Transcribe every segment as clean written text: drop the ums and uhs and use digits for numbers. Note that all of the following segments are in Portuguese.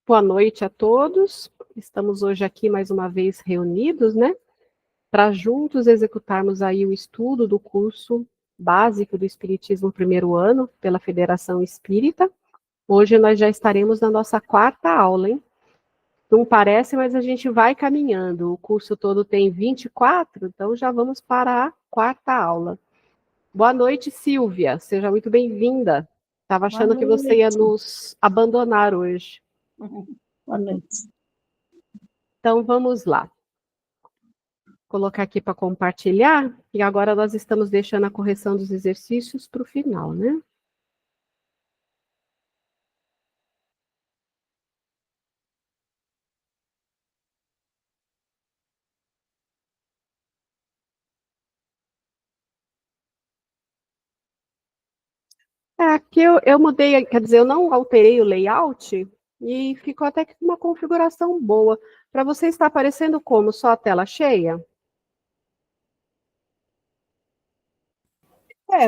Boa noite a todos. Estamos hoje aqui mais uma vez reunidos, né? Para juntos executarmos aí o estudo do curso básico do Espiritismo primeiro ano pela Federação Espírita. Hoje nós já estaremos na nossa quarta aula, hein? Não parece, mas a gente vai caminhando. O curso todo tem 24, então já vamos para a quarta aula. Boa noite, Silvia. Seja muito bem-vinda. Estava achando que você ia nos abandonar hoje. Boa noite. Então, vamos lá. Vou colocar aqui para compartilhar, e agora nós estamos deixando a correção dos exercícios para o final, né? Aqui eu mudei, quer dizer, eu não alterei o layout, e ficou até que uma configuração boa. Para você está aparecendo como? Só a tela cheia?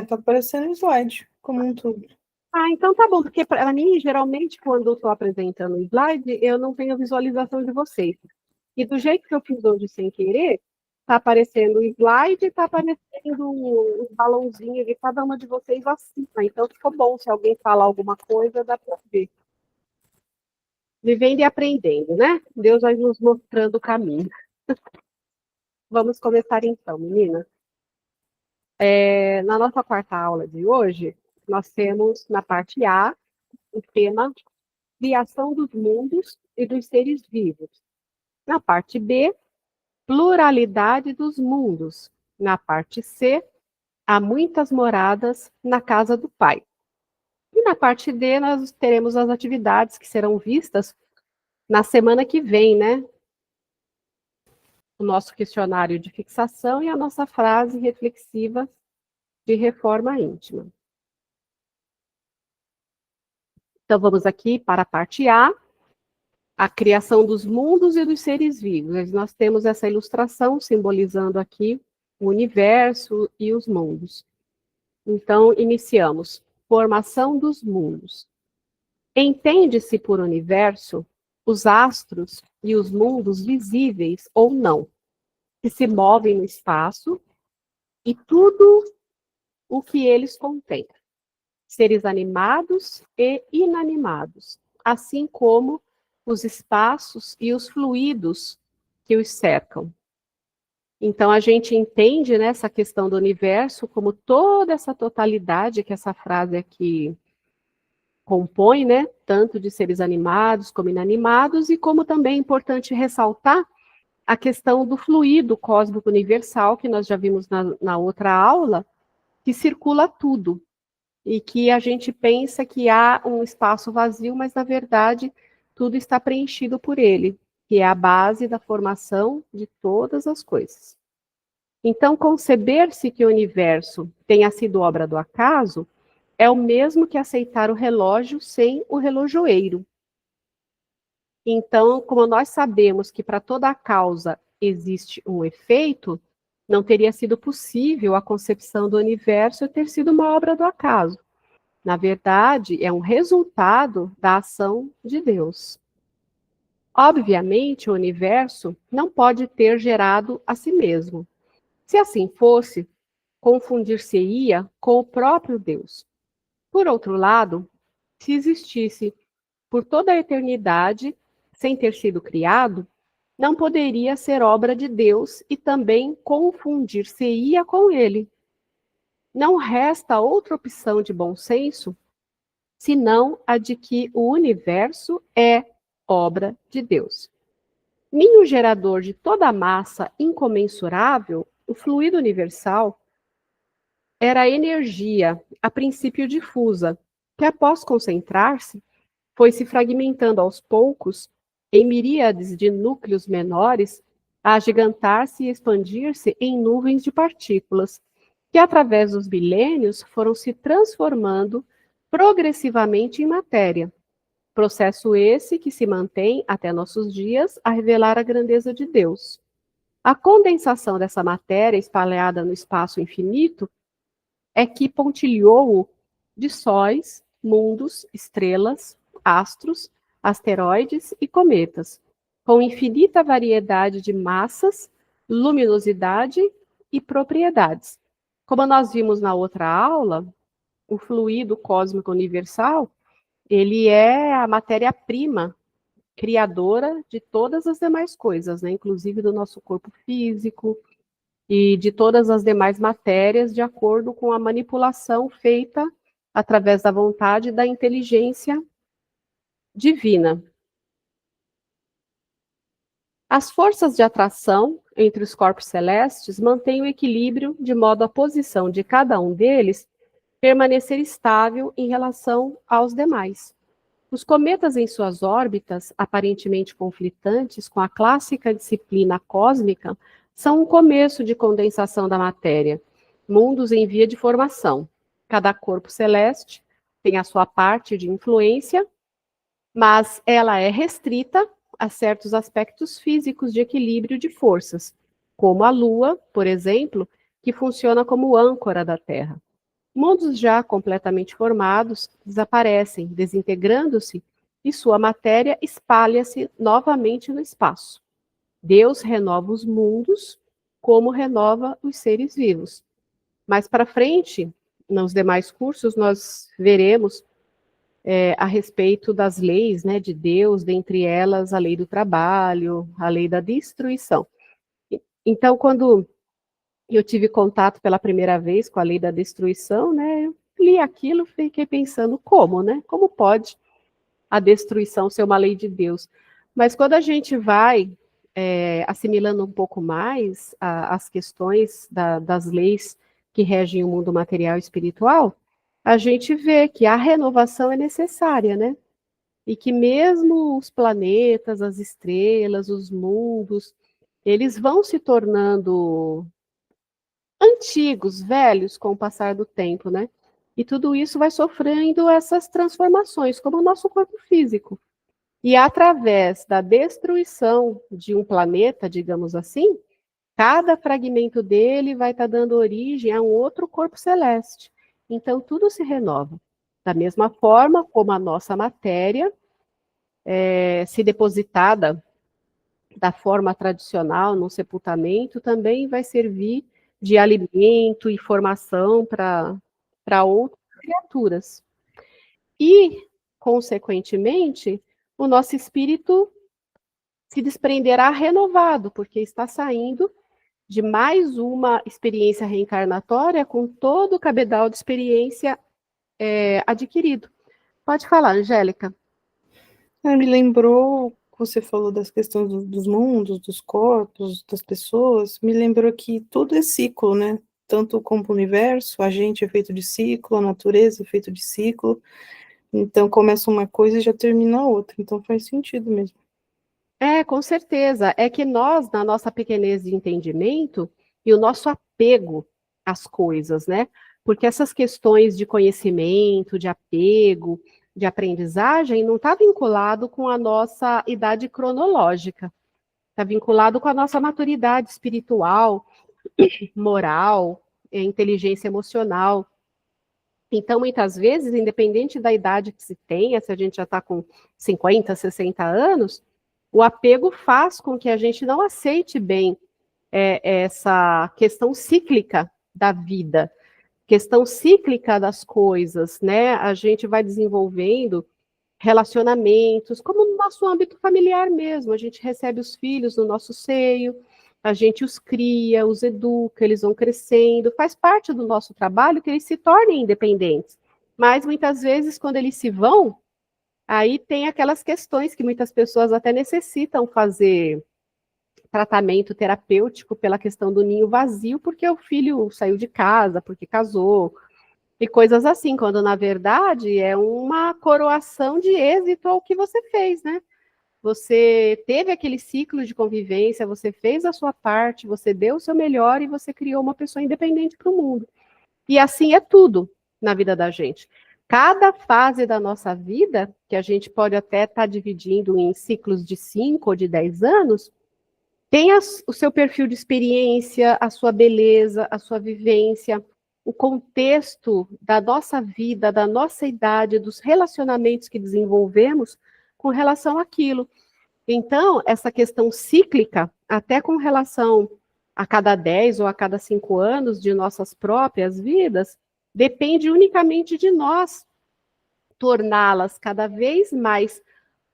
Tá aparecendo slide, como um todo. Ah, então tá bom, porque para mim, geralmente, quando eu estou apresentando o slide, eu não tenho visualização de vocês. E do jeito que eu fiz hoje sem querer, tá aparecendo o slide, tá aparecendo os balãozinhos de cada uma de vocês acima. Então ficou bom, se alguém falar alguma coisa, dá para ver. Vivendo e aprendendo, né? Deus vai nos mostrando o caminho. Vamos começar então, meninas. Na nossa quarta aula de hoje, nós temos na parte A o tema Criação dos mundos e dos seres vivos. Na parte B, pluralidade dos mundos. Na parte C, há muitas moradas na casa do Pai. E na parte D, nós teremos as atividades que serão vistas na semana que vem, né? O nosso questionário de fixação e a nossa frase reflexiva de reforma íntima. Então, vamos aqui para a parte A criação dos mundos e dos seres vivos. Nós temos essa ilustração simbolizando aqui o universo e os mundos. Então, iniciamos. Formação dos mundos. Entende-se por universo os astros e os mundos visíveis ou não, que se movem no espaço e tudo o que eles contêm. Seres animados e inanimados, assim como os espaços e os fluidos que os cercam. Então, a gente entende, né, essa questão do universo como toda essa totalidade que essa frase aqui compõe, né, tanto de seres animados como inanimados, e como também é importante ressaltar a questão do fluido cósmico universal, que nós já vimos na outra aula, que circula tudo, e que a gente pensa que há um espaço vazio, mas na verdade tudo está preenchido por ele, que é a base da formação de todas as coisas. Então, conceber-se que o universo tenha sido obra do acaso é o mesmo que aceitar o relógio sem o relojoeiro. Então, como nós sabemos que para toda a causa existe um efeito, não teria sido possível a concepção do universo ter sido uma obra do acaso. Na verdade, é um resultado da ação de Deus. Obviamente, o universo não pode ter gerado a si mesmo. Se assim fosse, confundir-se-ia com o próprio Deus. Por outro lado, se existisse por toda a eternidade, sem ter sido criado, não poderia ser obra de Deus e também confundir-se-ia com ele. Não resta outra opção de bom senso senão a de que o universo é obra de Deus. Ninho gerador de toda a massa incomensurável, o fluido universal era a energia, a princípio difusa, que após concentrar-se, foi se fragmentando aos poucos em miríades de núcleos menores, a agigantar-se e expandir-se em nuvens de partículas, que através dos milênios foram se transformando progressivamente em matéria. Processo esse que se mantém até nossos dias a revelar a grandeza de Deus. A condensação dessa matéria espalhada no espaço infinito é que pontilhou-o de sóis, mundos, estrelas, astros, asteroides e cometas, com infinita variedade de massas, luminosidade e propriedades. Como nós vimos na outra aula, o fluido cósmico universal, ele é a matéria-prima criadora de todas as demais coisas, né? Inclusive do nosso corpo físico e de todas as demais matérias, de acordo com a manipulação feita através da vontade e da inteligência divina. As forças de atração entre os corpos celestes mantêm o equilíbrio de modo a posição de cada um deles permanecer estável em relação aos demais. Os cometas em suas órbitas, aparentemente conflitantes com a clássica disciplina cósmica, são um começo de condensação da matéria, mundos em via de formação. Cada corpo celeste tem a sua parte de influência, mas ela é restrita a certos aspectos físicos de equilíbrio de forças, como a Lua, por exemplo, que funciona como âncora da Terra. Mundos já completamente formados desaparecem, desintegrando-se, e sua matéria espalha-se novamente no espaço. Deus renova os mundos como renova os seres vivos. Mais para frente, nos demais cursos, nós veremos a respeito das leis, né, de Deus, dentre elas a lei do trabalho, a lei da destruição. Então, quando eu tive contato pela primeira vez com a lei da destruição, né, eu li aquilo, fiquei pensando, como, né? Como pode a destruição ser uma lei de Deus? Mas quando a gente vai assimilando um pouco mais as questões das leis que regem o mundo material e espiritual, a gente vê que a renovação é necessária, né? E que mesmo os planetas, as estrelas, os mundos, eles vão se tornando antigos, velhos, com o passar do tempo, né? E tudo isso vai sofrendo essas transformações, como o nosso corpo físico. E através da destruição de um planeta, digamos assim, cada fragmento dele vai estar dando origem a um outro corpo celeste. Então, tudo se renova. Da mesma forma como a nossa matéria, se depositada da forma tradicional, no sepultamento, também vai servir de alimento e formação para outras criaturas. E, consequentemente, o nosso espírito se desprenderá renovado, porque está saindo de mais uma experiência reencarnatória com todo o cabedal de experiência adquirido. Pode falar, Angélica. Me lembrou, você falou das questões dos mundos, dos corpos, das pessoas, me lembrou que tudo é ciclo, né? Tanto como o universo, a gente é feito de ciclo, a natureza é feito de ciclo. Então começa uma coisa e já termina a outra. Então faz sentido mesmo. Com certeza. É que nós, na nossa pequenez de entendimento e o nosso apego às coisas, né? Porque essas questões de conhecimento, de apego, de aprendizagem, não está vinculado com a nossa idade cronológica. Está vinculado com a nossa maturidade espiritual, moral, inteligência emocional. Então, muitas vezes, independente da idade que se tenha, se a gente já está com 50, 60 anos, o apego faz com que a gente não aceite bem essa questão cíclica da vida, questão cíclica das coisas, né? A gente vai desenvolvendo relacionamentos, como no nosso âmbito familiar mesmo, a gente recebe os filhos no nosso seio, a gente os cria, os educa, eles vão crescendo, faz parte do nosso trabalho que eles se tornem independentes. Mas muitas vezes, quando eles se vão, aí tem aquelas questões que muitas pessoas até necessitam fazer tratamento terapêutico pela questão do ninho vazio, porque o filho saiu de casa, porque casou, e coisas assim, quando na verdade é uma coroação de êxito ao que você fez, né? Você teve aquele ciclo de convivência, você fez a sua parte, você deu o seu melhor e você criou uma pessoa independente para o mundo. E assim é tudo na vida da gente. Cada fase da nossa vida, que a gente pode até estar dividindo em ciclos de 5 ou de 10 anos, tem o seu perfil de experiência, a sua beleza, a sua vivência, o contexto da nossa vida, da nossa idade, dos relacionamentos que desenvolvemos com relação àquilo. Então, essa questão cíclica, até com relação a cada 10 ou a cada 5 anos de nossas próprias vidas, depende unicamente de nós torná-las cada vez mais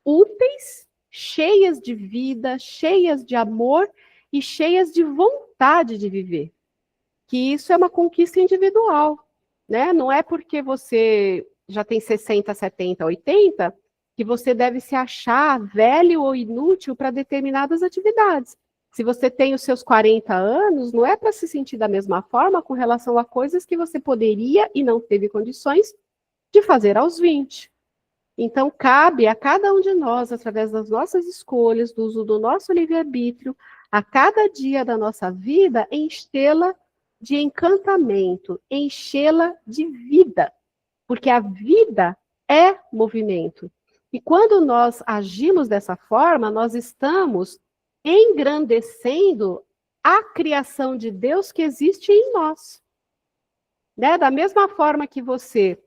úteis, cheias de vida, cheias de amor e cheias de vontade de viver. Que isso é uma conquista individual, né? Não é porque você já tem 60, 70, 80 que você deve se achar velho ou inútil para determinadas atividades. Se você tem os seus 40 anos, não é para se sentir da mesma forma com relação a coisas que você poderia e não teve condições de fazer aos 20. Então, cabe a cada um de nós, através das nossas escolhas, do uso do nosso livre-arbítrio, a cada dia da nossa vida, enchê-la de encantamento, enchê-la de vida. Porque a vida é movimento. E quando nós agimos dessa forma, nós estamos engrandecendo a criação de Deus que existe em nós. Né? Da mesma forma que você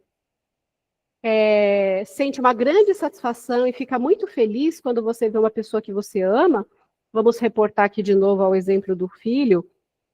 sente uma grande satisfação e fica muito feliz quando você vê uma pessoa que você ama, vamos reportar aqui de novo ao exemplo do filho,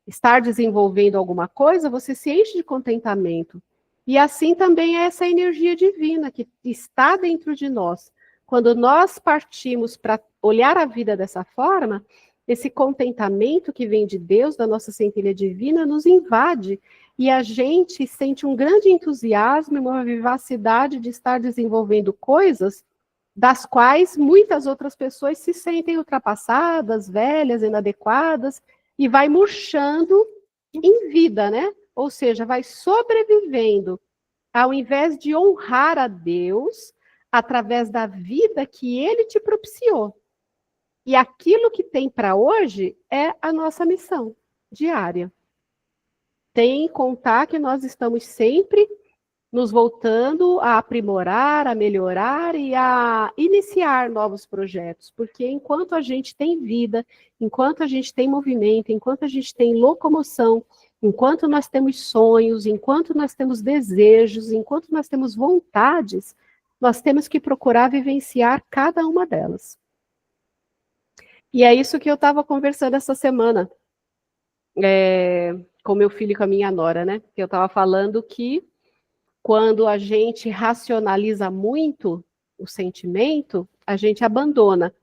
estar desenvolvendo alguma coisa, você se enche de contentamento. E assim também é essa energia divina que está dentro de nós. Quando nós partimos para olhar a vida dessa forma, esse contentamento que vem de Deus, da nossa centelha divina, nos invade e a gente sente um grande entusiasmo e uma vivacidade de estar desenvolvendo coisas das quais muitas outras pessoas se sentem ultrapassadas, velhas, inadequadas, e vai murchando em vida, né? Ou seja, vai sobrevivendo, ao invés de honrar a Deus através da vida que Ele te propiciou. E aquilo que tem para hoje é a nossa missão diária. Tem que contar que nós estamos sempre nos voltando a aprimorar, a melhorar e a iniciar novos projetos, porque enquanto a gente tem vida, enquanto a gente tem movimento, enquanto a gente tem locomoção, enquanto nós temos sonhos, enquanto nós temos desejos, enquanto nós temos vontades, nós temos que procurar vivenciar cada uma delas. E é isso que eu estava conversando essa semana com meu filho e com a minha nora, né? Eu estava falando que quando a gente racionaliza muito o sentimento, a gente abandona.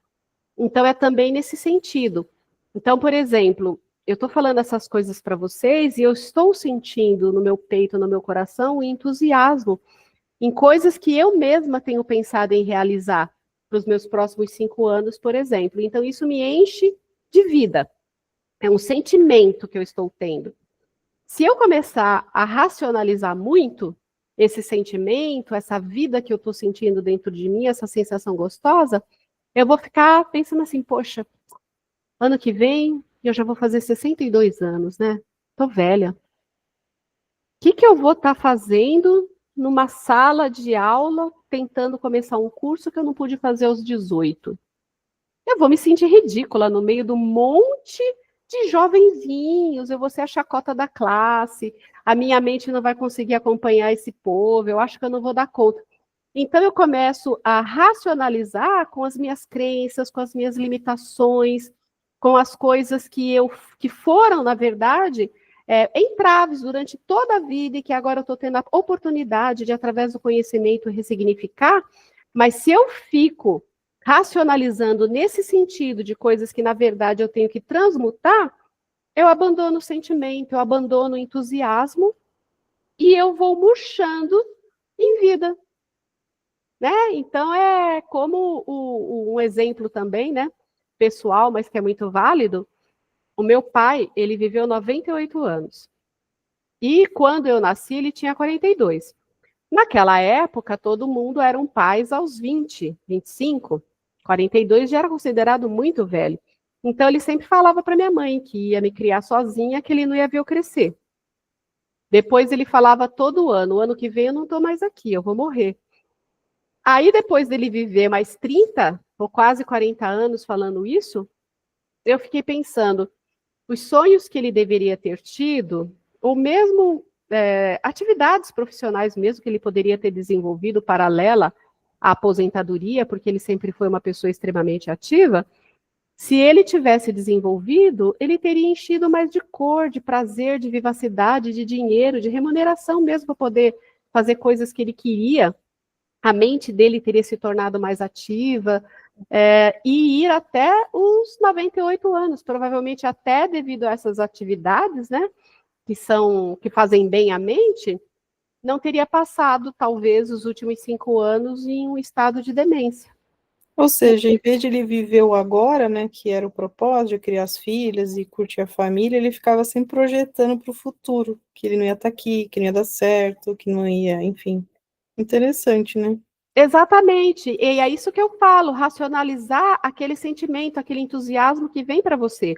Então, é também nesse sentido. Então, por exemplo, eu estou falando essas coisas para vocês e eu estou sentindo no meu peito, no meu coração, o entusiasmo em coisas que eu mesma tenho pensado em realizar para os meus próximos 5 anos, por exemplo. Então, isso me enche de vida. É um sentimento que eu estou tendo. Se eu começar a racionalizar muito esse sentimento, essa vida que eu estou sentindo dentro de mim, essa sensação gostosa, eu vou ficar pensando assim, poxa, ano que vem eu já vou fazer 62 anos, né? Tô velha. O que eu vou estar fazendo numa sala de aula tentando começar um curso que eu não pude fazer aos 18? Eu vou me sentir ridícula no meio do monte de jovenzinhos, eu vou ser a chacota da classe, a minha mente não vai conseguir acompanhar esse povo, eu acho que eu não vou dar conta. Então, eu começo a racionalizar com as minhas crenças, com as minhas limitações, com as coisas que foram, na verdade, entraves durante toda a vida e que agora eu estou tendo a oportunidade de, através do conhecimento, ressignificar, mas se eu fico racionalizando nesse sentido de coisas que, na verdade, eu tenho que transmutar, eu abandono o sentimento, eu abandono o entusiasmo e eu vou murchando em vida. Né? Então, é como um exemplo também, né, pessoal, mas que é muito válido. O meu pai, ele viveu 98 anos. E quando eu nasci, ele tinha 42. Naquela época, todo mundo eram pais aos 20, 25. 42 já era considerado muito velho. Então, ele sempre falava para minha mãe que ia me criar sozinha, que ele não ia ver eu crescer. Depois, ele falava todo ano, o ano que vem eu não estou mais aqui, eu vou morrer. Aí, depois dele viver mais 30, ou quase 40 anos falando isso, eu fiquei pensando, os sonhos que ele deveria ter tido, ou mesmo atividades profissionais mesmo que ele poderia ter desenvolvido paralela a aposentadoria, porque ele sempre foi uma pessoa extremamente ativa, se ele tivesse desenvolvido, ele teria enchido mais de cor, de prazer, de vivacidade, de dinheiro, de remuneração mesmo para poder fazer coisas que ele queria. A mente dele teria se tornado mais ativa, e ir até os 98 anos, provavelmente até devido a essas atividades, né, que fazem bem à mente, não teria passado, talvez, os últimos 5 anos em um estado de demência. Ou seja, em vez de ele viver o agora, né, que era o propósito de criar as filhas e curtir a família, ele ficava sempre projetando para o futuro, que ele não ia estar aqui, que não ia dar certo, que não ia, enfim. Interessante, né? Exatamente, e é isso que eu falo, racionalizar aquele sentimento, aquele entusiasmo que vem para você.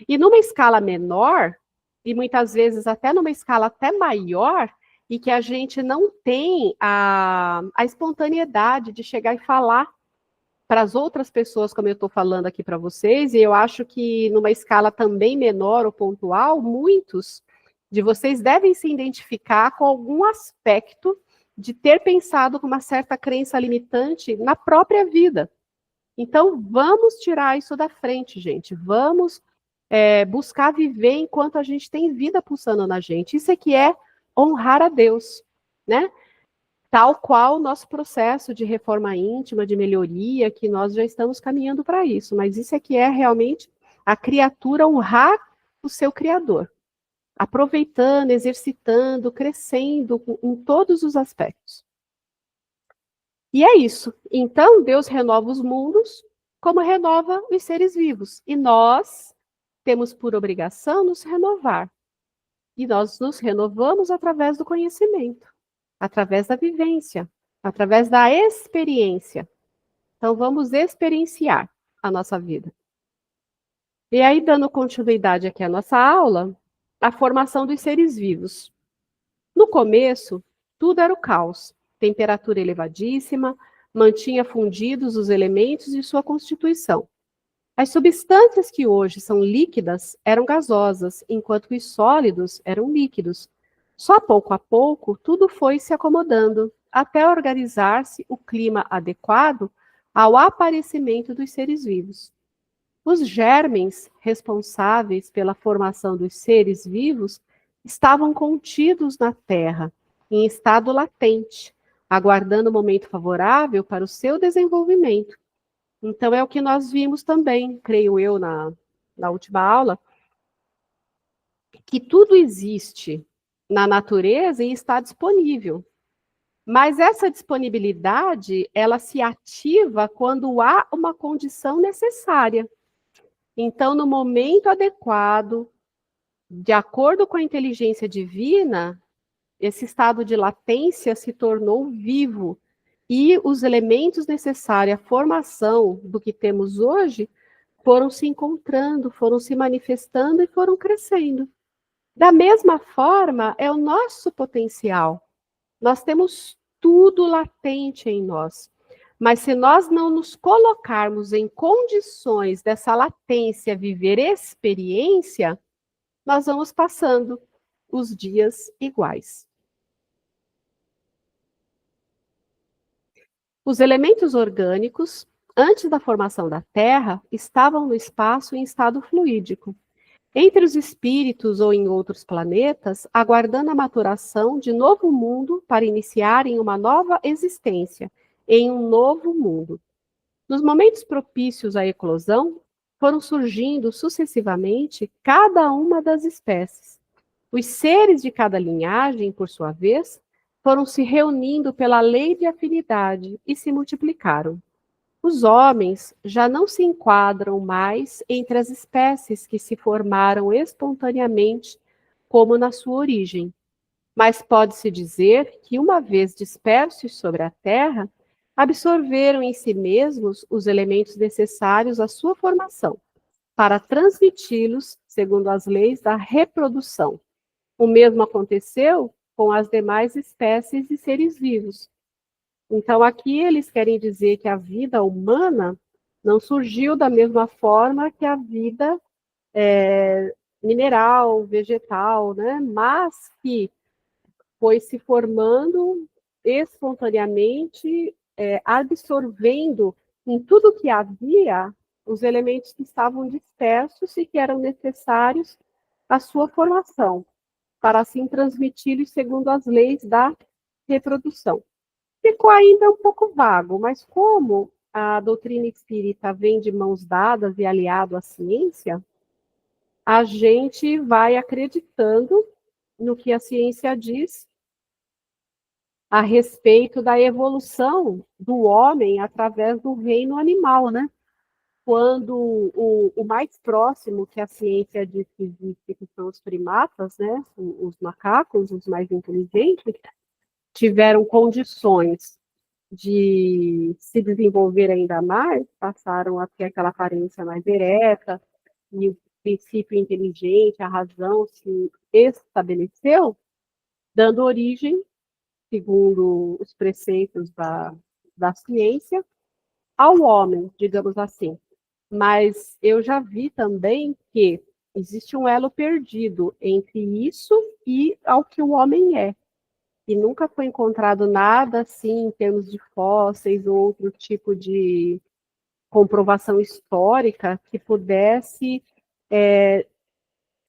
E numa escala menor, e muitas vezes até numa escala até maior, e que a gente não tem a espontaneidade de chegar e falar para as outras pessoas, como eu estou falando aqui para vocês, e eu acho que numa escala também menor ou pontual, muitos de vocês devem se identificar com algum aspecto de ter pensado com uma certa crença limitante na própria vida. Então, vamos tirar isso da frente, gente. Vamos buscar viver enquanto a gente tem vida pulsando na gente. Isso é que é honrar a Deus, né? Tal qual o nosso processo de reforma íntima, de melhoria, que nós já estamos caminhando para isso. Mas isso é que é realmente a criatura honrar o seu Criador, aproveitando, exercitando, crescendo em todos os aspectos. E é isso. Então, Deus renova os mundos como renova os seres vivos. E nós temos por obrigação nos renovar. E nós nos renovamos através do conhecimento, através da vivência, através da experiência. Então, vamos experienciar a nossa vida. E aí, dando continuidade aqui à nossa aula, a formação dos seres vivos. No começo, tudo era o caos. Temperatura elevadíssima, mantinha fundidos os elementos de sua constituição. As substâncias que hoje são líquidas eram gasosas, enquanto os sólidos eram líquidos. Só pouco a pouco, tudo foi se acomodando, até organizar-se o clima adequado ao aparecimento dos seres vivos. Os germens responsáveis pela formação dos seres vivos estavam contidos na Terra, em estado latente, aguardando o momento favorável para o seu desenvolvimento. Então, é o que nós vimos também, creio eu, na última aula, que tudo existe na natureza e está disponível. Mas essa disponibilidade, ela se ativa quando há uma condição necessária. Então, no momento adequado, de acordo com a inteligência divina, esse estado de latência se tornou vivo e os elementos necessários à formação do que temos hoje foram se encontrando, foram se manifestando e foram crescendo. Da mesma forma, é o nosso potencial. Nós temos tudo latente em nós. Mas se nós não nos colocarmos em condições dessa latência viver experiência, nós vamos passando os dias iguais. Os elementos orgânicos, antes da formação da Terra, estavam no espaço em estado fluídico, entre os espíritos ou em outros planetas, aguardando a maturação de novo mundo para iniciarem uma nova existência, em um novo mundo. Nos momentos propícios à eclosão, foram surgindo sucessivamente cada uma das espécies. Os seres de cada linhagem, por sua vez, foram se reunindo pela lei de afinidade e se multiplicaram. Os homens já não se enquadram mais entre as espécies que se formaram espontaneamente, como na sua origem. Mas pode-se dizer que, uma vez dispersos sobre a Terra, absorveram em si mesmos os elementos necessários à sua formação, para transmiti-los segundo as leis da reprodução. O mesmo aconteceu com as demais espécies de seres vivos. Então, aqui eles querem dizer que a vida humana não surgiu da mesma forma que a vida mineral, vegetal, né? Mas que foi se formando espontaneamente absorvendo em tudo que havia os elementos que estavam dispersos e que eram necessários à sua formação, para assim transmiti-los segundo as leis da reprodução. Ficou ainda um pouco vago, mas como a doutrina espírita vem de mãos dadas e aliado à ciência, a gente vai acreditando no que a ciência diz a respeito da evolução do homem através do reino animal, né? Quando o mais próximo que a ciência diz que existe, que são os primatas, né? Os macacos, os mais inteligentes, tiveram condições de se desenvolver ainda mais, passaram a ter aquela aparência mais ereta, e o princípio inteligente, a razão se estabeleceu, dando origem, segundo os preceitos da ciência, ao homem, digamos assim. Mas eu já vi também que existe um elo perdido entre isso e ao que o homem é. E nunca foi encontrado nada assim, em termos de fósseis ou outro tipo de comprovação histórica que pudesse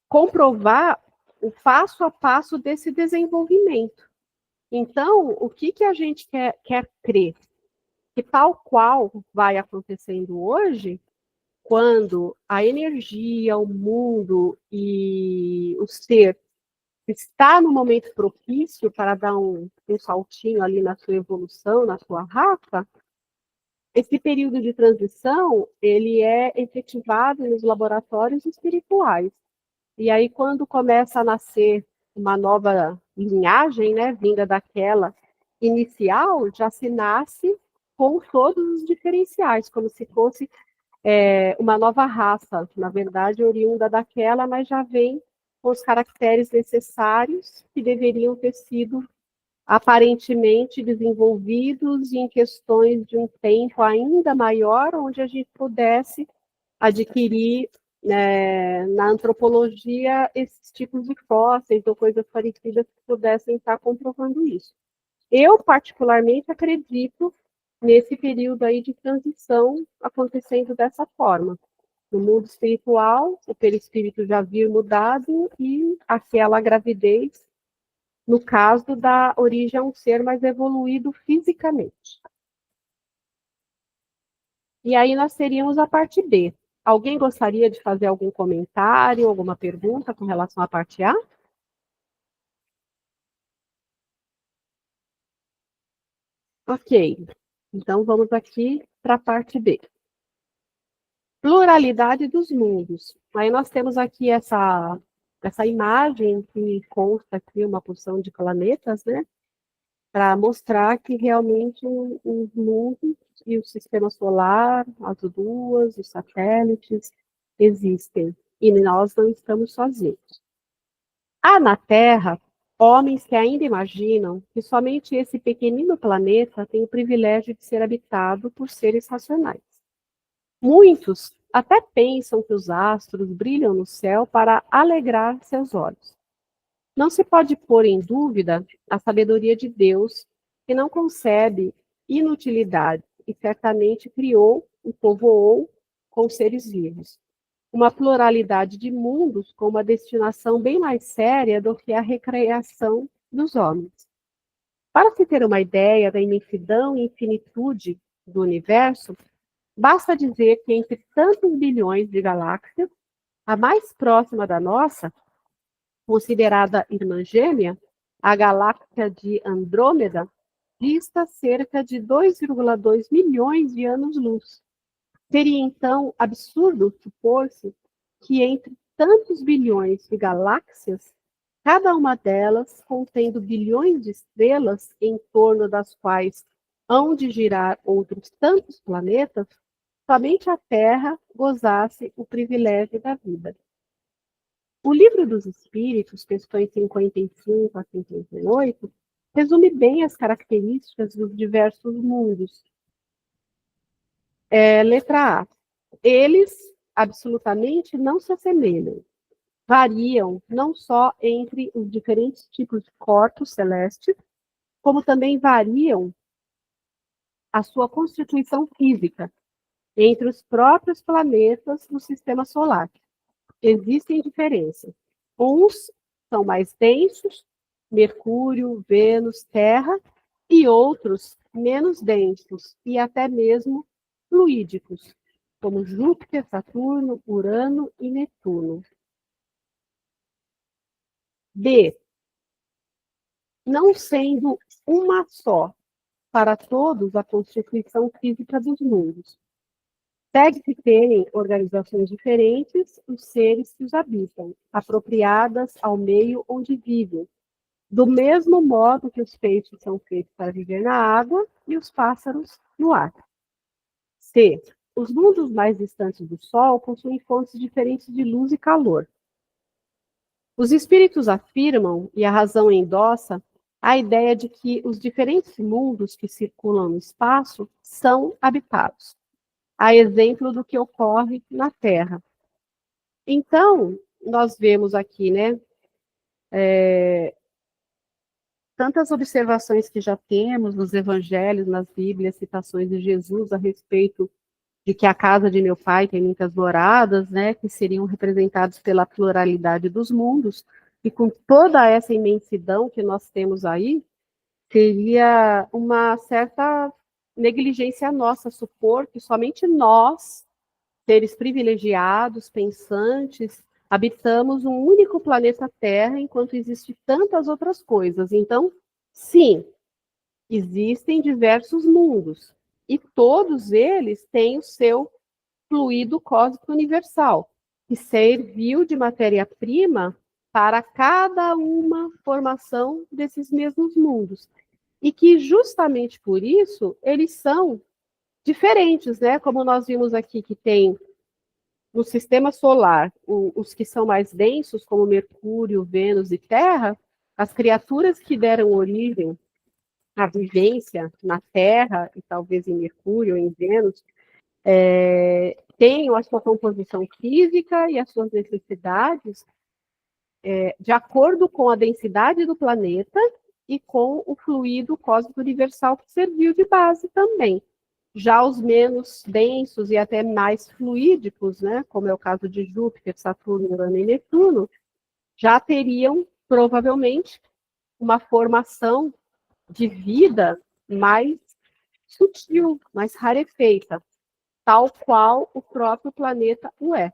comprovar o passo a passo desse desenvolvimento. Então, o que a gente quer crer? Que tal qual vai acontecendo hoje, quando a energia, o mundo e o ser está no momento propício para dar um saltinho ali na sua evolução, na sua raça, esse período de transição, ele é efetivado nos laboratórios espirituais. E aí, quando começa a nascer uma nova linhagem, né, vinda daquela inicial, já se nasce com todos os diferenciais, como se fosse uma nova raça, na verdade, oriunda daquela, mas já vem com os caracteres necessários que deveriam ter sido aparentemente desenvolvidos em questões de um tempo ainda maior, onde a gente pudesse adquirir na antropologia esses tipos de fósseis ou coisas parecidas que pudessem estar comprovando isso. Eu, particularmente, acredito nesse período aí de transição acontecendo dessa forma. No mundo espiritual, o perispírito já vir mudado e aquela gravidez, no caso da origem a um ser mais evoluído fisicamente. E aí nós teríamos a parte B. Alguém gostaria de fazer algum comentário, alguma pergunta com relação à parte A? Ok. Então vamos aqui para a parte B. Pluralidade dos mundos. Aí nós temos aqui essa imagem que consta aqui uma porção de planetas, né? Para mostrar que realmente os mundos e o sistema solar, as luas, os satélites existem. E nós não estamos sozinhos. Há na Terra homens que ainda imaginam que somente esse pequenino planeta tem o privilégio de ser habitado por seres racionais. Muitos até pensam que os astros brilham no céu para alegrar seus olhos. Não se pode pôr em dúvida a sabedoria de Deus, que não concebe inutilidade e certamente criou e povoou com seres vivos uma pluralidade de mundos com uma destinação bem mais séria do que a recreação dos homens. Para se ter uma ideia da imensidão e infinitude do universo, basta dizer que entre tantos bilhões de galáxias, a mais próxima da nossa, considerada irmã gêmea, a galáxia de Andrômeda, dista cerca de 2,2 milhões de anos-luz. Seria então absurdo supor-se que entre tantos bilhões de galáxias, cada uma delas contendo bilhões de estrelas em torno das quais hão de girar outros tantos planetas, somente a Terra gozasse o privilégio da vida. O Livro dos Espíritos, questões 55 a 58, resume bem as características dos diversos mundos. Letra A. Eles absolutamente não se assemelham. Variam não só entre os diferentes tipos de corpos celestes, como também variam a sua constituição física entre os próprios planetas do sistema solar. Existem diferenças. Uns são mais densos, Mercúrio, Vênus, Terra, e outros menos densos e até mesmo fluídicos, como Júpiter, Saturno, Urano e Netuno. B. Não sendo uma só para todos a constituição física dos mundos. Segue-se terem organizações diferentes os seres que os habitam, apropriadas ao meio onde vivem, do mesmo modo que os peixes são feitos para viver na água e os pássaros no ar. C. Os mundos mais distantes do Sol possuem fontes diferentes de luz e calor. Os espíritos afirmam, e a razão endossa, a ideia de que os diferentes mundos que circulam no espaço são habitados, a exemplo do que ocorre na Terra. Então, nós vemos aqui, né, tantas observações que já temos nos evangelhos, nas Bíblias, citações de Jesus a respeito de que a casa de meu pai tem muitas moradas, né, que seriam representados pela pluralidade dos mundos, e com toda essa imensidão que nós temos aí, seria uma certa negligência nossa supor que somente nós, seres privilegiados, pensantes, habitamos um único planeta Terra, enquanto existem tantas outras coisas. Então, sim, existem diversos mundos, e todos eles têm o seu fluido cósmico universal, que serviu de matéria-prima para cada uma formação desses mesmos mundos. E que justamente por isso eles são diferentes, né? Como nós vimos aqui que tem no sistema solar os que são mais densos, como Mercúrio, Vênus e Terra, as criaturas que deram origem à vivência na Terra, e talvez em Mercúrio ou em Vênus, têm a sua composição física e as suas necessidades de acordo com a densidade do planeta e com o fluido cósmico universal que serviu de base também. Já os menos densos e até mais fluídicos, né, como é o caso de Júpiter, Saturno, Urano e Netuno, já teriam, provavelmente, uma formação de vida mais sutil, mais rarefeita, tal qual o próprio planeta o é.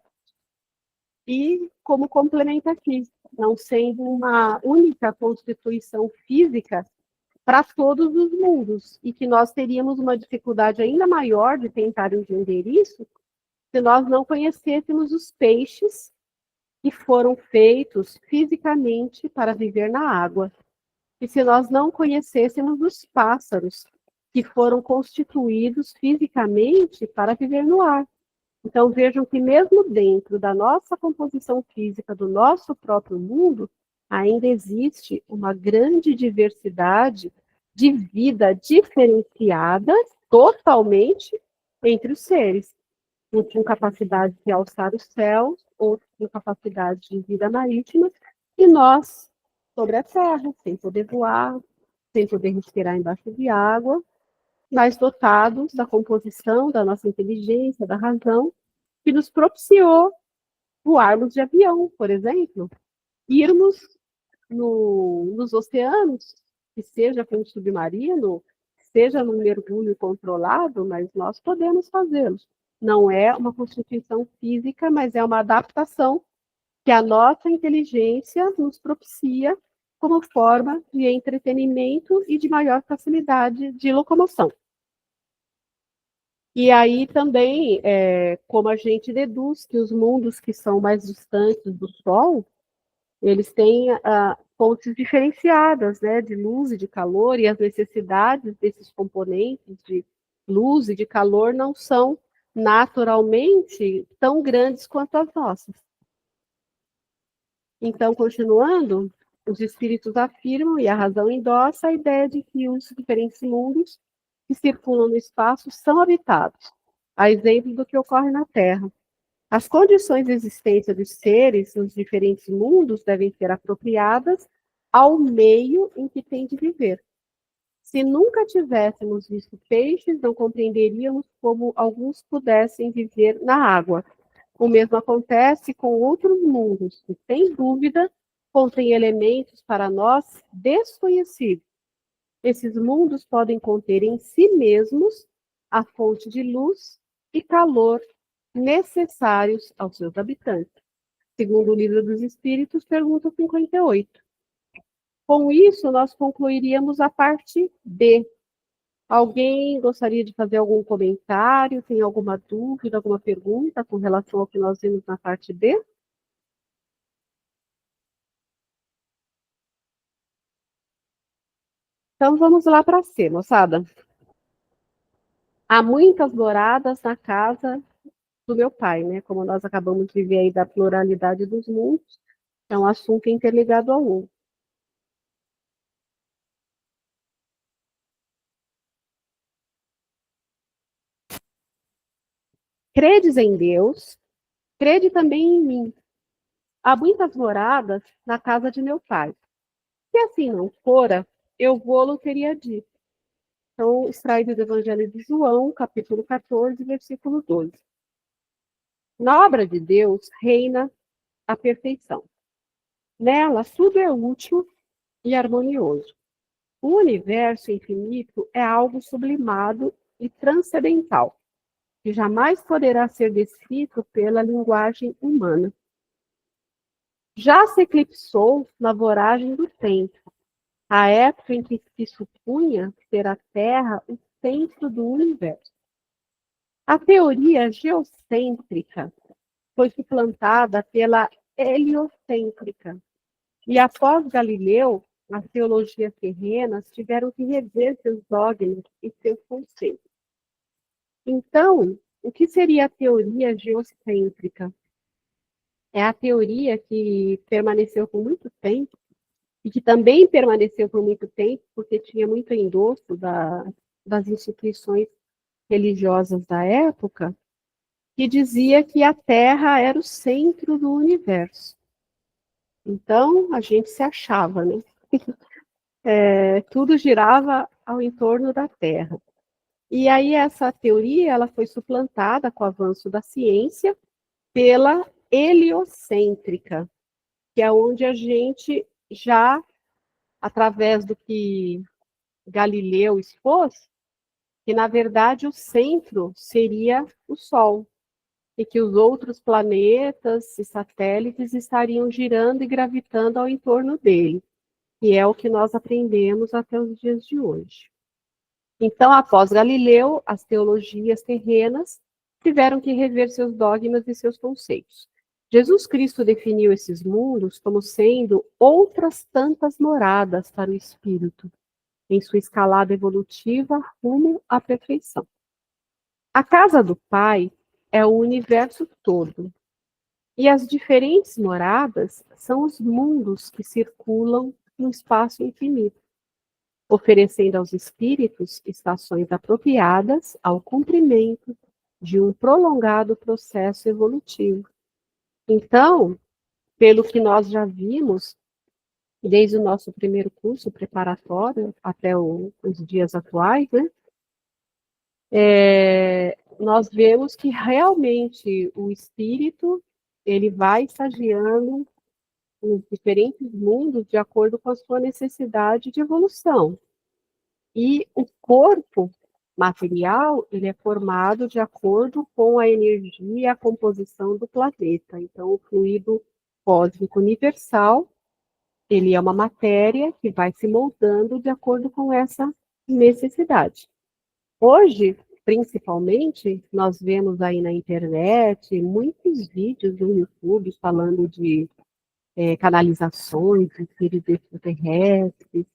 E, como complementa aqui, não sendo uma única constituição física para todos os mundos, e que nós teríamos uma dificuldade ainda maior de tentar entender isso se nós não conhecêssemos os peixes que foram feitos fisicamente para viver na água, e se nós não conhecêssemos os pássaros que foram constituídos fisicamente para viver no ar. Então, vejam que mesmo dentro da nossa composição física, do nosso próprio mundo, ainda existe uma grande diversidade de vida diferenciada totalmente entre os seres. Uns com capacidade de alçar os céus, outros com capacidade de vida marítima, e nós sobre a terra, sem poder voar, sem poder respirar embaixo de água, mas dotados da composição da nossa inteligência, da razão, que nos propiciou voarmos de avião, por exemplo, irmos nos oceanos, que seja com um submarino, seja num mergulho controlado, mas nós podemos fazê-lo. Não é uma constituição física, mas é uma adaptação que a nossa inteligência nos propicia como forma de entretenimento e de maior facilidade de locomoção. E aí também, como a gente deduz que os mundos que são mais distantes do Sol, eles têm fontes diferenciadas, né, de luz e de calor, e as necessidades desses componentes de luz e de calor não são naturalmente tão grandes quanto as nossas. Então, continuando, os espíritos afirmam, e a razão endossa, a ideia de que os diferentes mundos que circulam no espaço são habitados, a exemplo do que ocorre na Terra. As condições de existência dos seres nos diferentes mundos devem ser apropriadas ao meio em que têm de viver. Se nunca tivéssemos visto peixes, não compreenderíamos como alguns pudessem viver na água. O mesmo acontece com outros mundos, que, sem dúvida, contêm elementos para nós desconhecidos. Esses mundos podem conter em si mesmos a fonte de luz e calor necessários aos seus habitantes. Segundo o Livro dos Espíritos, pergunta 58. Com isso, nós concluiríamos a parte B. Alguém gostaria de fazer algum comentário? Tem alguma dúvida, alguma pergunta com relação ao que nós vimos na parte B? Então vamos lá para C, moçada. Há muitas moradas na casa do meu pai, né? Como nós acabamos de ver aí da pluralidade dos mundos, é um assunto interligado ao outro. Credes em Deus, crede também em mim. Há muitas moradas na casa de meu pai. Se assim não fora, eu vou-lo teria dito. Então, extraído do Evangelho de João, capítulo 14, versículo 12. Na obra de Deus reina a perfeição. Nela, tudo é útil e harmonioso. O universo infinito é algo sublimado e transcendental, que jamais poderá ser descrito pela linguagem humana. Já se eclipsou na voragem do tempo, a época em que se supunha ser a Terra o centro do universo. A teoria geocêntrica foi suplantada pela heliocêntrica, e após Galileu, as teologias terrenas tiveram que rever seus dogmas e seus conceitos. Então, o que seria a teoria geocêntrica? É a teoria que permaneceu por muito tempo, e que também permaneceu por muito tempo, porque tinha muito endosso das instituições religiosas da época, que dizia que a Terra era o centro do universo. Então, a gente se achava, né? Tudo girava ao entorno da Terra. E aí essa teoria ela foi suplantada com o avanço da ciência pela heliocêntrica, que é onde a gente já, através do que Galileu expôs, que na verdade o centro seria o Sol, e que os outros planetas e satélites estariam girando e gravitando ao entorno dele, que é o que nós aprendemos até os dias de hoje. Então, após Galileu, as teologias terrenas tiveram que rever seus dogmas e seus conceitos. Jesus Cristo definiu esses mundos como sendo outras tantas moradas para o espírito, em sua escalada evolutiva rumo à perfeição. A casa do Pai é o universo todo, e as diferentes moradas são os mundos que circulam no espaço infinito, oferecendo aos espíritos estações apropriadas ao cumprimento de um prolongado processo evolutivo. Então, pelo que nós já vimos, desde o nosso primeiro curso preparatório até os dias atuais, né, nós vemos que realmente o espírito ele vai estagiando nos diferentes mundos de acordo com a sua necessidade de evolução. E o corpo material, ele é formado de acordo com a energia e a composição do planeta. Então, o fluido cósmico universal, ele é uma matéria que vai se moldando de acordo com essa necessidade. Hoje, principalmente, nós vemos aí na internet muitos vídeos no YouTube falando de canalizações, de seres extraterrestres.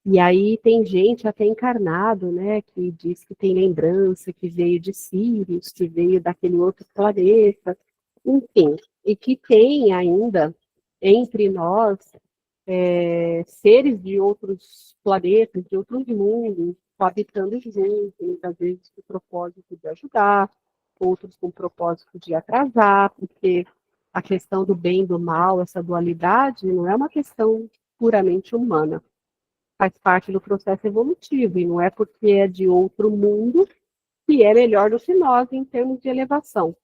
E aí tem gente até encarnado, né, que diz que tem lembrança, que veio de Sirius, que veio daquele outro planeta, enfim, e que tem ainda entre nós seres de outros planetas, de outros mundos, coabitando juntos, muitas vezes com o propósito de ajudar, outros com o propósito de atrasar, porque a questão do bem e do mal, essa dualidade, não é uma questão puramente humana. faz parte do processo evolutivo, e não é porque é de outro mundo que é melhor do que nós em termos de elevação.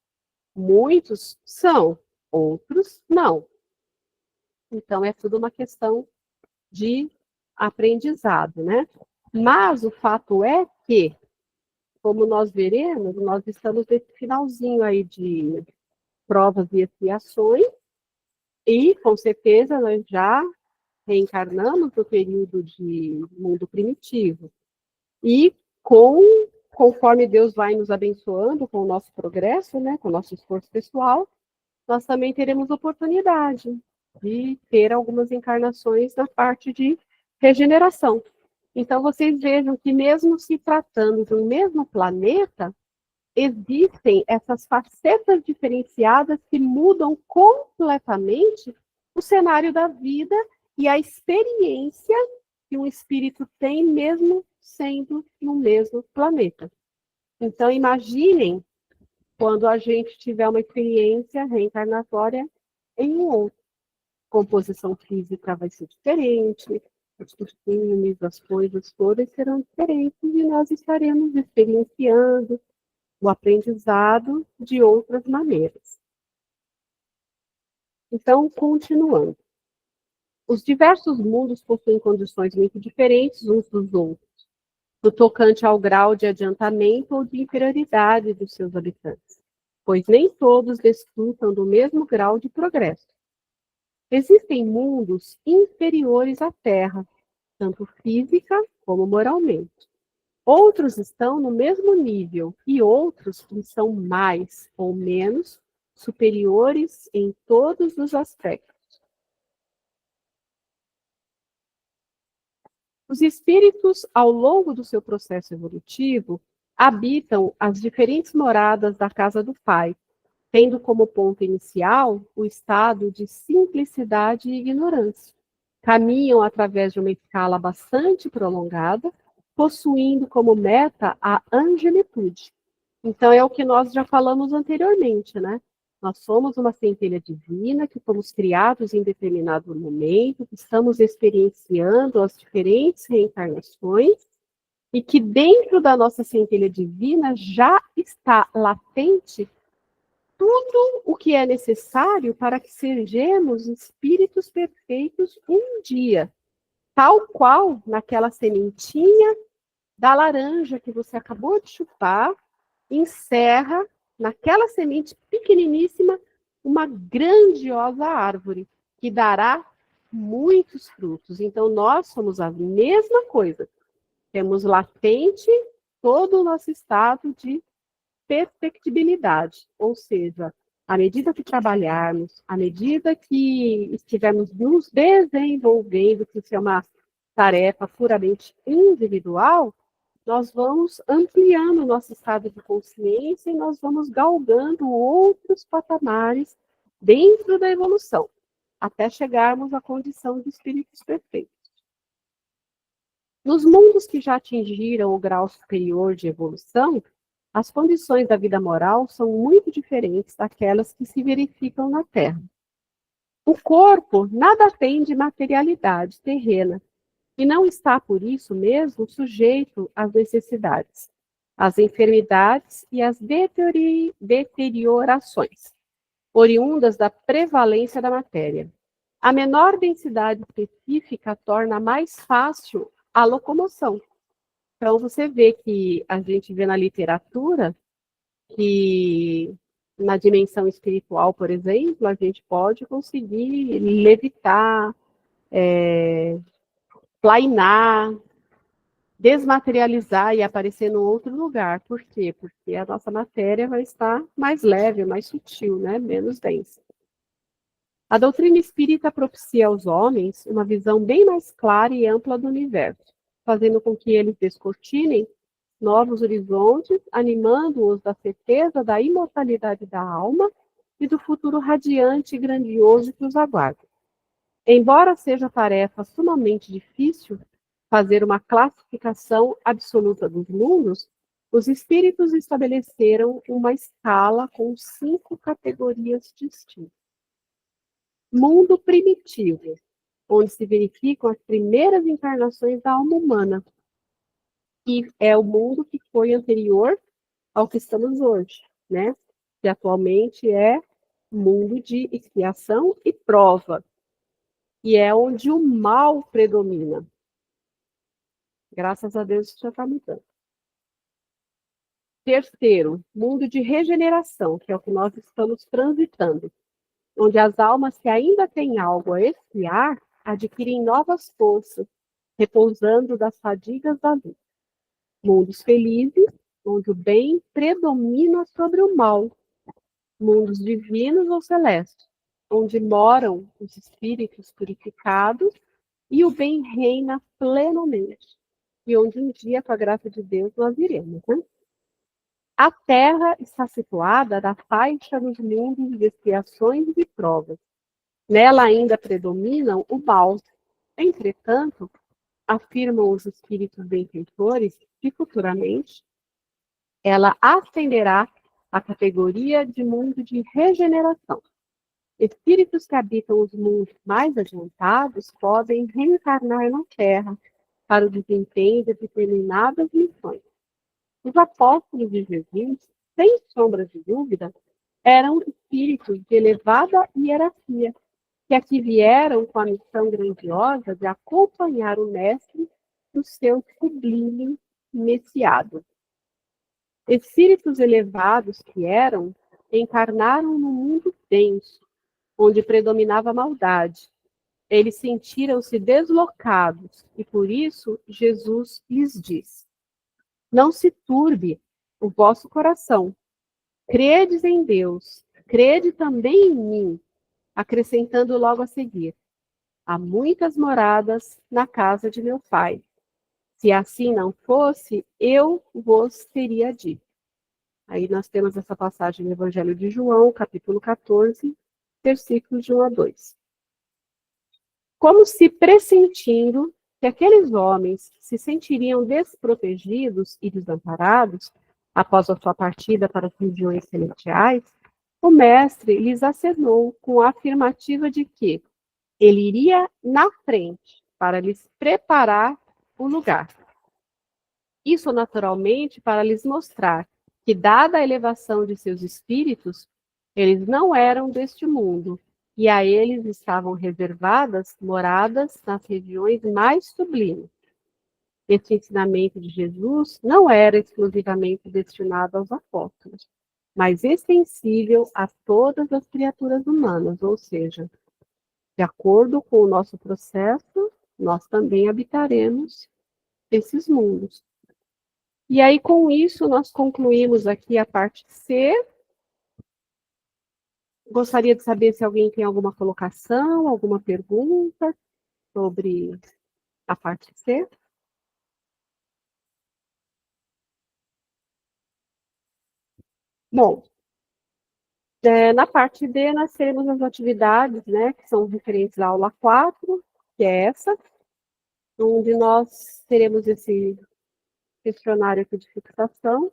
Muitos são, outros não. Então, é tudo uma questão de aprendizado, né? Mas o fato é que, como nós veremos, nós estamos nesse finalzinho aí de provas e expiações, e, com certeza, nós já reencarnamos no período de mundo primitivo. E, conforme Deus vai nos abençoando com o nosso progresso, né, com o nosso esforço pessoal, nós também teremos oportunidade de ter algumas encarnações na parte de regeneração. Então, vocês vejam que, mesmo se tratando de um mesmo planeta, existem essas facetas diferenciadas que mudam completamente o cenário da vida e a experiência que um espírito tem, mesmo sendo no mesmo planeta. Então, imaginem quando a gente tiver uma experiência reencarnatória em um outro. A composição física vai ser diferente, os costumes, as coisas todas serão diferentes e nós estaremos experienciando o aprendizado de outras maneiras. Então, continuando. Os diversos mundos possuem condições muito diferentes uns dos outros, no tocante ao grau de adiantamento ou de inferioridade dos seus habitantes, pois nem todos desfrutam do mesmo grau de progresso. Existem mundos inferiores à Terra, tanto física como moralmente. Outros estão no mesmo nível e outros que são mais ou menos superiores em todos os aspectos. Os espíritos, ao longo do seu processo evolutivo, habitam as diferentes moradas da casa do Pai, tendo como ponto inicial o estado de simplicidade e ignorância. Caminham através de uma escala bastante prolongada, possuindo como meta a angelitude. Então, é o que nós já falamos anteriormente, né? Nós somos uma centelha divina, que fomos criados em determinado momento, que estamos experienciando as diferentes reencarnações, e que dentro da nossa centelha divina já está latente tudo o que é necessário para que sejamos espíritos perfeitos um dia, tal qual naquela sementinha da laranja que você acabou de chupar, encerra naquela semente pequeniníssima uma grandiosa árvore que dará muitos frutos. Então, nós somos a mesma coisa. Temos latente todo o nosso estado de perfectibilidade, ou seja, à medida que trabalharmos, à medida que estivermos nos desenvolvendo, que isso é uma tarefa puramente individual, nós vamos ampliando o nosso estado de consciência e nós vamos galgando outros patamares dentro da evolução, até chegarmos à condição de espíritos perfeitos. Nos mundos que já atingiram o grau superior de evolução, as condições da vida moral são muito diferentes daquelas que se verificam na Terra. O corpo nada tem de materialidade terrena e não está, por isso mesmo, sujeito às necessidades, às enfermidades e às deteriorações, oriundas da prevalência da matéria. A menor densidade específica torna mais fácil a locomoção. Então, você vê que a gente vê na literatura que na dimensão espiritual, por exemplo, a gente pode conseguir levitar, plainar, desmaterializar e aparecer no outro lugar. Por quê? Porque a nossa matéria vai estar mais leve, mais sutil, né? Menos densa. A doutrina espírita propicia aos homens uma visão bem mais clara e ampla do universo, fazendo com que eles descortinem novos horizontes, animando-os da certeza da imortalidade da alma e do futuro radiante e grandioso que os aguarda. Embora seja tarefa sumamente difícil fazer uma classificação absoluta dos mundos, os espíritos estabeleceram uma escala com 5 categorias distintas. Mundo primitivo. onde se verificam as primeiras encarnações da alma humana, que é o mundo que foi anterior ao que estamos hoje, né? Que atualmente é mundo de expiação e prova, e é onde o mal predomina. Graças a Deus isso já está mudando. Terceiro, mundo de regeneração, que é o que nós estamos transitando, onde as almas que ainda têm algo a expiar adquirem novas forças, repousando das fadigas da vida. Mundos felizes, onde o bem predomina sobre o mal. Mundos divinos ou celestes, onde moram os espíritos purificados e o bem reina plenamente. E onde um dia, com a graça de Deus, nós iremos, né? A Terra está situada na faixa dos mundos de expiações e provas. Nela ainda predominam o mal. Entretanto, afirmam os espíritos benfeitores que futuramente ela ascenderá à categoria de mundo de regeneração. Espíritos que habitam os mundos mais adiantados podem reencarnar na Terra para o desempenho de determinadas missões. Os apóstolos de Jesus, sem sombra de dúvida, eram espíritos de elevada hierarquia, que aqui vieram com a missão grandiosa de acompanhar o Mestre no seu sublime messiado. Espíritos elevados que eram, encarnaram no mundo denso, onde predominava a maldade. Eles sentiram-se deslocados e por isso Jesus lhes disse: não se turbe o vosso coração. Credes em Deus, crede também em mim, acrescentando logo a seguir: há muitas moradas na casa de meu Pai. Se assim não fosse, eu vos teria dito. Aí nós temos essa passagem no Evangelho de João, capítulo 14, versículos de 1 a 2. Como se pressentindo que aqueles homens se sentiriam desprotegidos e desamparados após a sua partida para as regiões celestiais, o mestre lhes acenou com a afirmativa de que ele iria na frente para lhes preparar o lugar. Isso, naturalmente, para lhes mostrar que, dada a elevação de seus espíritos, eles não eram deste mundo, e a eles estavam reservadas moradas nas regiões mais sublimes. Este ensinamento de Jesus não era exclusivamente destinado aos apóstolos, mas extensível a todas as criaturas humanas, ou seja, de acordo com o nosso processo, nós também habitaremos esses mundos. E aí, com isso, nós concluímos aqui a parte C. Gostaria de saber se alguém tem alguma colocação, alguma pergunta sobre a parte C. Bom, na parte D, nós teremos as atividades, né, que são referentes à aula 4, que é essa, onde nós teremos esse questionário aqui de fixação,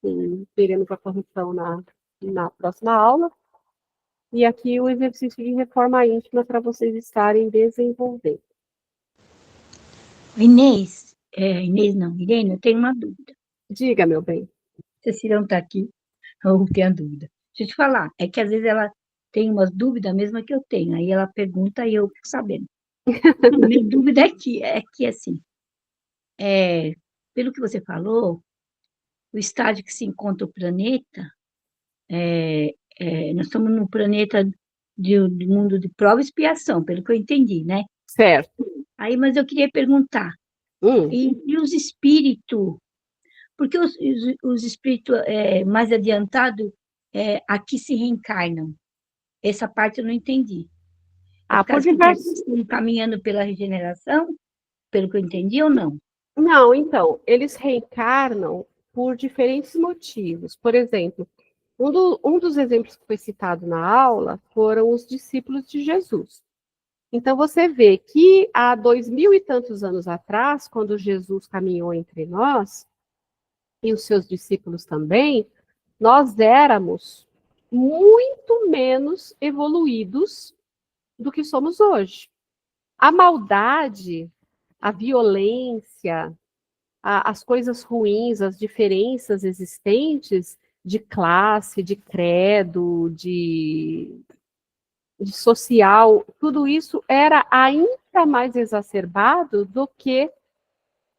e teremos a correção na próxima aula. E aqui o exercício de reforma íntima para vocês estarem desenvolvendo. Inês, Irene, eu tenho uma dúvida. Diga, meu bem. Se a Cirão está aqui, eu tenho a dúvida. Deixa eu te falar, é que às vezes ela tem umas dúvidas mesmo que eu tenho, aí ela pergunta e eu fico sabendo. A minha dúvida é que assim, pelo que você falou, o estágio que se encontra o planeta, nós estamos no planeta de mundo de prova e expiação, pelo que eu entendi, né? Certo. Aí, mas eu queria perguntar, e os espíritos, porque os espíritos mais adiantados aqui se reencarnam? Essa parte eu não entendi. Por diversos... estão caminhando pela regeneração, pelo que eu entendi, ou não? Não, então, eles reencarnam por diferentes motivos. Por exemplo, um dos exemplos que foi citado na aula foram os discípulos de Jesus. Então, você vê que há 2000 e tantos anos atrás, quando Jesus caminhou entre nós, e os seus discípulos também, nós éramos muito menos evoluídos do que somos hoje. A maldade, a violência, as coisas ruins, as diferenças existentes de classe, de credo, de social, tudo isso era ainda mais exacerbado do que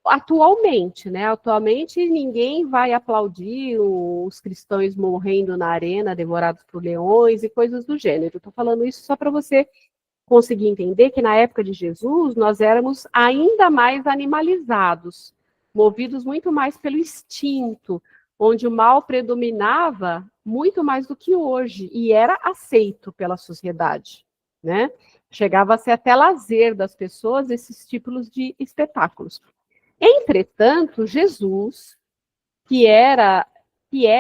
atualmente, né? Atualmente ninguém vai aplaudir os cristãos morrendo na arena, devorados por leões e coisas do gênero. Estou falando isso só para você conseguir entender que na época de Jesus nós éramos ainda mais animalizados, movidos muito mais pelo instinto, onde o mal predominava muito mais do que hoje e era aceito pela sociedade, né? Chegava a ser até lazer das pessoas esses tipos de espetáculos. Entretanto, Jesus, que é,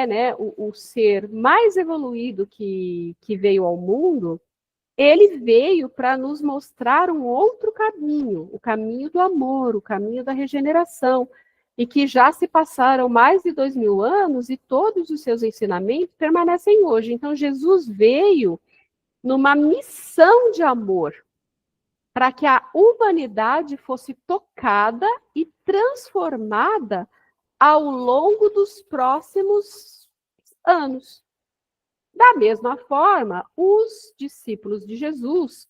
né, o ser mais evoluído que veio ao mundo, ele veio para nos mostrar um outro caminho, o caminho do amor, o caminho da regeneração, e que já se passaram mais de 2000 anos e todos os seus ensinamentos permanecem hoje. Então, Jesus veio numa missão de amor, para que a humanidade fosse tocada e transformada ao longo dos próximos anos. Da mesma forma, os discípulos de Jesus,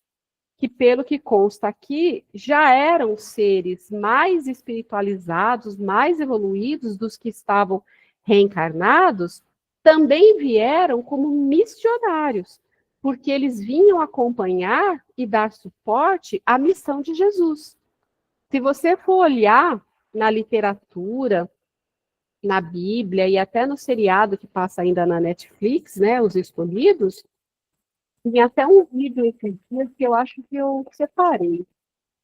que pelo que consta aqui, já eram seres mais espiritualizados, mais evoluídos dos que estavam reencarnados, também vieram como missionários, porque eles vinham acompanhar e dar suporte à missão de Jesus. Se você for olhar na literatura, na Bíblia e até no seriado que passa ainda na Netflix, né, Os Escolhidos, tem até um vídeo esses dias que eu acho que eu separei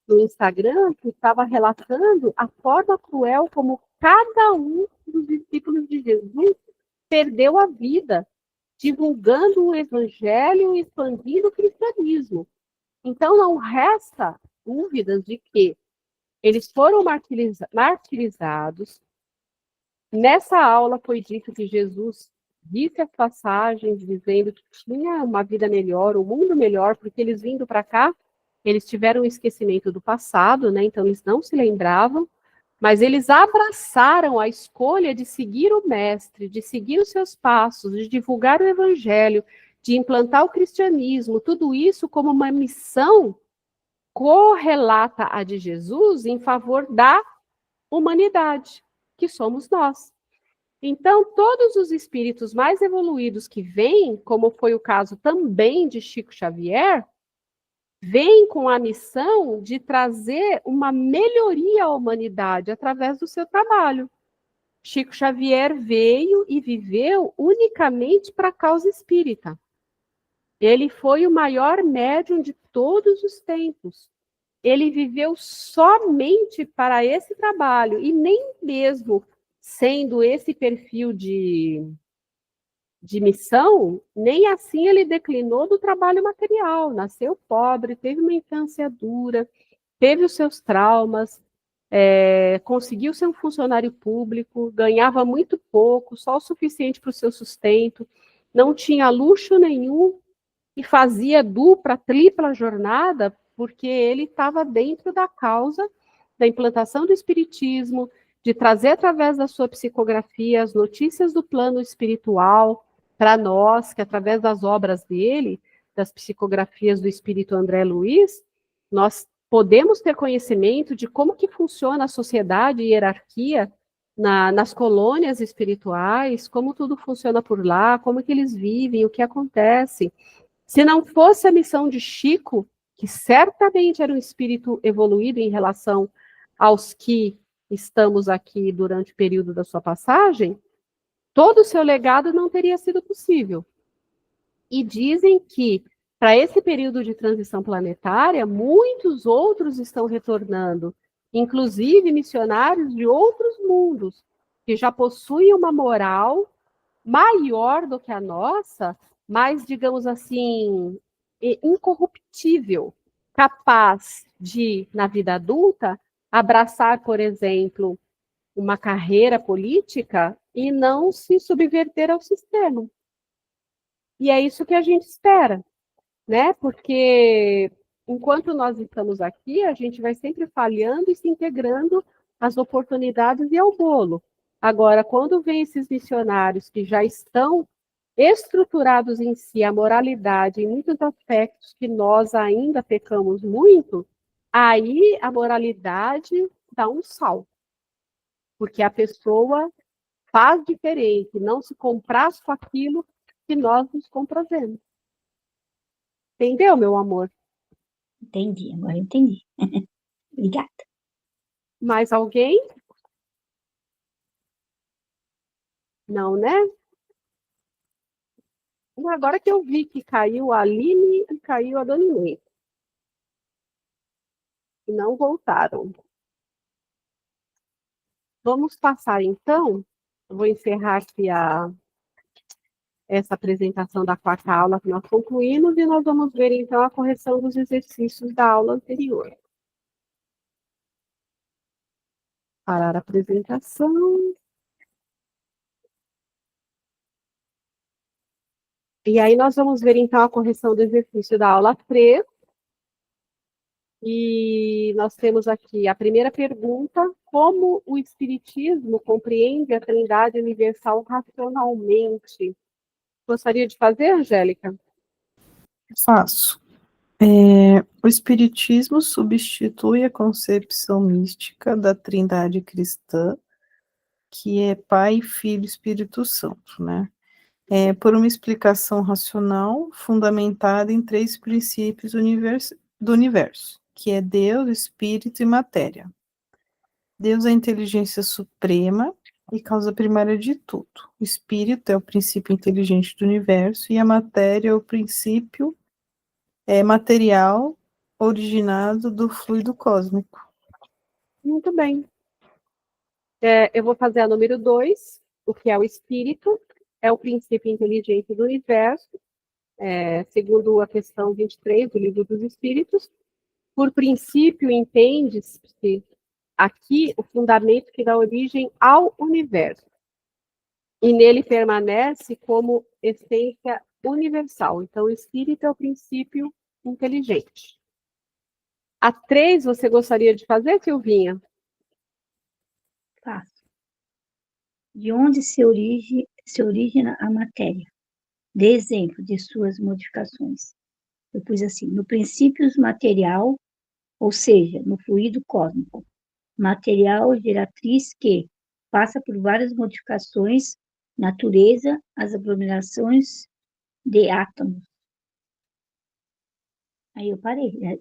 no Instagram, que estava relatando a forma cruel como cada um dos discípulos de Jesus perdeu a vida, divulgando o evangelho e expandindo o cristianismo. Então, não resta dúvidas de que eles foram martirizados. Nessa aula foi dito que Jesus disse as passagens dizendo que tinha uma vida melhor, um mundo melhor, porque eles vindo para cá, eles tiveram um esquecimento do passado, né? Então eles não se lembravam, mas eles abraçaram a escolha de seguir o mestre, de seguir os seus passos, de divulgar o evangelho, de implantar o cristianismo, tudo isso como uma missão correlata à de Jesus em favor da humanidade, que somos nós. Então, todos os espíritos mais evoluídos que vêm, como foi o caso também de Chico Xavier, vêm com a missão de trazer uma melhoria à humanidade através do seu trabalho. Chico Xavier veio e viveu unicamente para a causa espírita. Ele foi o maior médium de todos os tempos. Ele viveu somente para esse trabalho, e nem mesmo sendo esse perfil de missão, nem assim ele declinou do trabalho material. Nasceu pobre, teve uma infância dura, teve os seus traumas, conseguiu ser um funcionário público, ganhava muito pouco, só o suficiente para o seu sustento, não tinha luxo nenhum e fazia dupla, tripla jornada, porque ele estava dentro da causa da implantação do espiritismo, de trazer através da sua psicografia as notícias do plano espiritual para nós, que através das obras dele, das psicografias do espírito André Luiz, nós podemos ter conhecimento de como que funciona a sociedade e hierarquia nas colônias espirituais, como tudo funciona por lá, como que eles vivem, o que acontece. Se não fosse a missão de Chico, que certamente era um espírito evoluído em relação aos que estamos aqui durante o período da sua passagem, todo o seu legado não teria sido possível. E dizem que, para esse período de transição planetária, muitos outros estão retornando, inclusive missionários de outros mundos, que já possuem uma moral maior do que a nossa, mais, digamos assim, incorruptível, capaz de, na vida adulta, abraçar, por exemplo, uma carreira política e não se subverter ao sistema. E é isso que a gente espera, né? Porque enquanto nós estamos aqui, a gente vai sempre falhando e se integrando às oportunidades e ao bolo. Agora, quando vem esses missionários que já estão estruturados em si, a moralidade, em muitos aspectos que nós ainda pecamos muito, aí a moralidade dá um salto. Porque a pessoa faz diferente, não se compraz com aquilo que nós nos comprazemos. Entendeu, meu amor? Entendi, agora entendi. Obrigada. Mais alguém? Não, né? Agora que eu vi que caiu a Aline e caiu a Dona Inês. E não voltaram. Vamos passar, então. Eu vou encerrar aqui essa apresentação da quarta aula que nós concluímos e nós vamos ver, então, a correção dos exercícios da aula anterior. Parar a apresentação. E aí nós vamos ver, então, a correção do exercício da aula 3. E nós temos aqui a primeira pergunta: como o Espiritismo compreende a Trindade Universal racionalmente? Gostaria de fazer, Angélica? Faço. O Espiritismo substitui a concepção mística da Trindade cristã, que é Pai, Filho e Espírito Santo, né? Por uma explicação racional fundamentada em 3 princípios do universo, que é Deus, Espírito e Matéria. Deus é a inteligência suprema e causa primária de tudo. O Espírito é o princípio inteligente do universo e a matéria é o princípio material originado do fluido cósmico. Muito bem. Eu vou fazer a número 2, o que é o Espírito, é o princípio inteligente do universo, segundo a questão 23 do Livro dos Espíritos. Por princípio, entende-se aqui o fundamento que dá origem ao universo. E nele permanece como essência universal. Então, o Espírito é o princípio inteligente. A 3, você gostaria de fazer, Silvinha? Faço. De onde se origina a matéria? Dê exemplo de suas modificações. Eu pus assim, no princípio material, ou seja, no fluido cósmico. Material geratriz que passa por várias modificações, natureza, as aglomerações de átomos. Aí eu parei.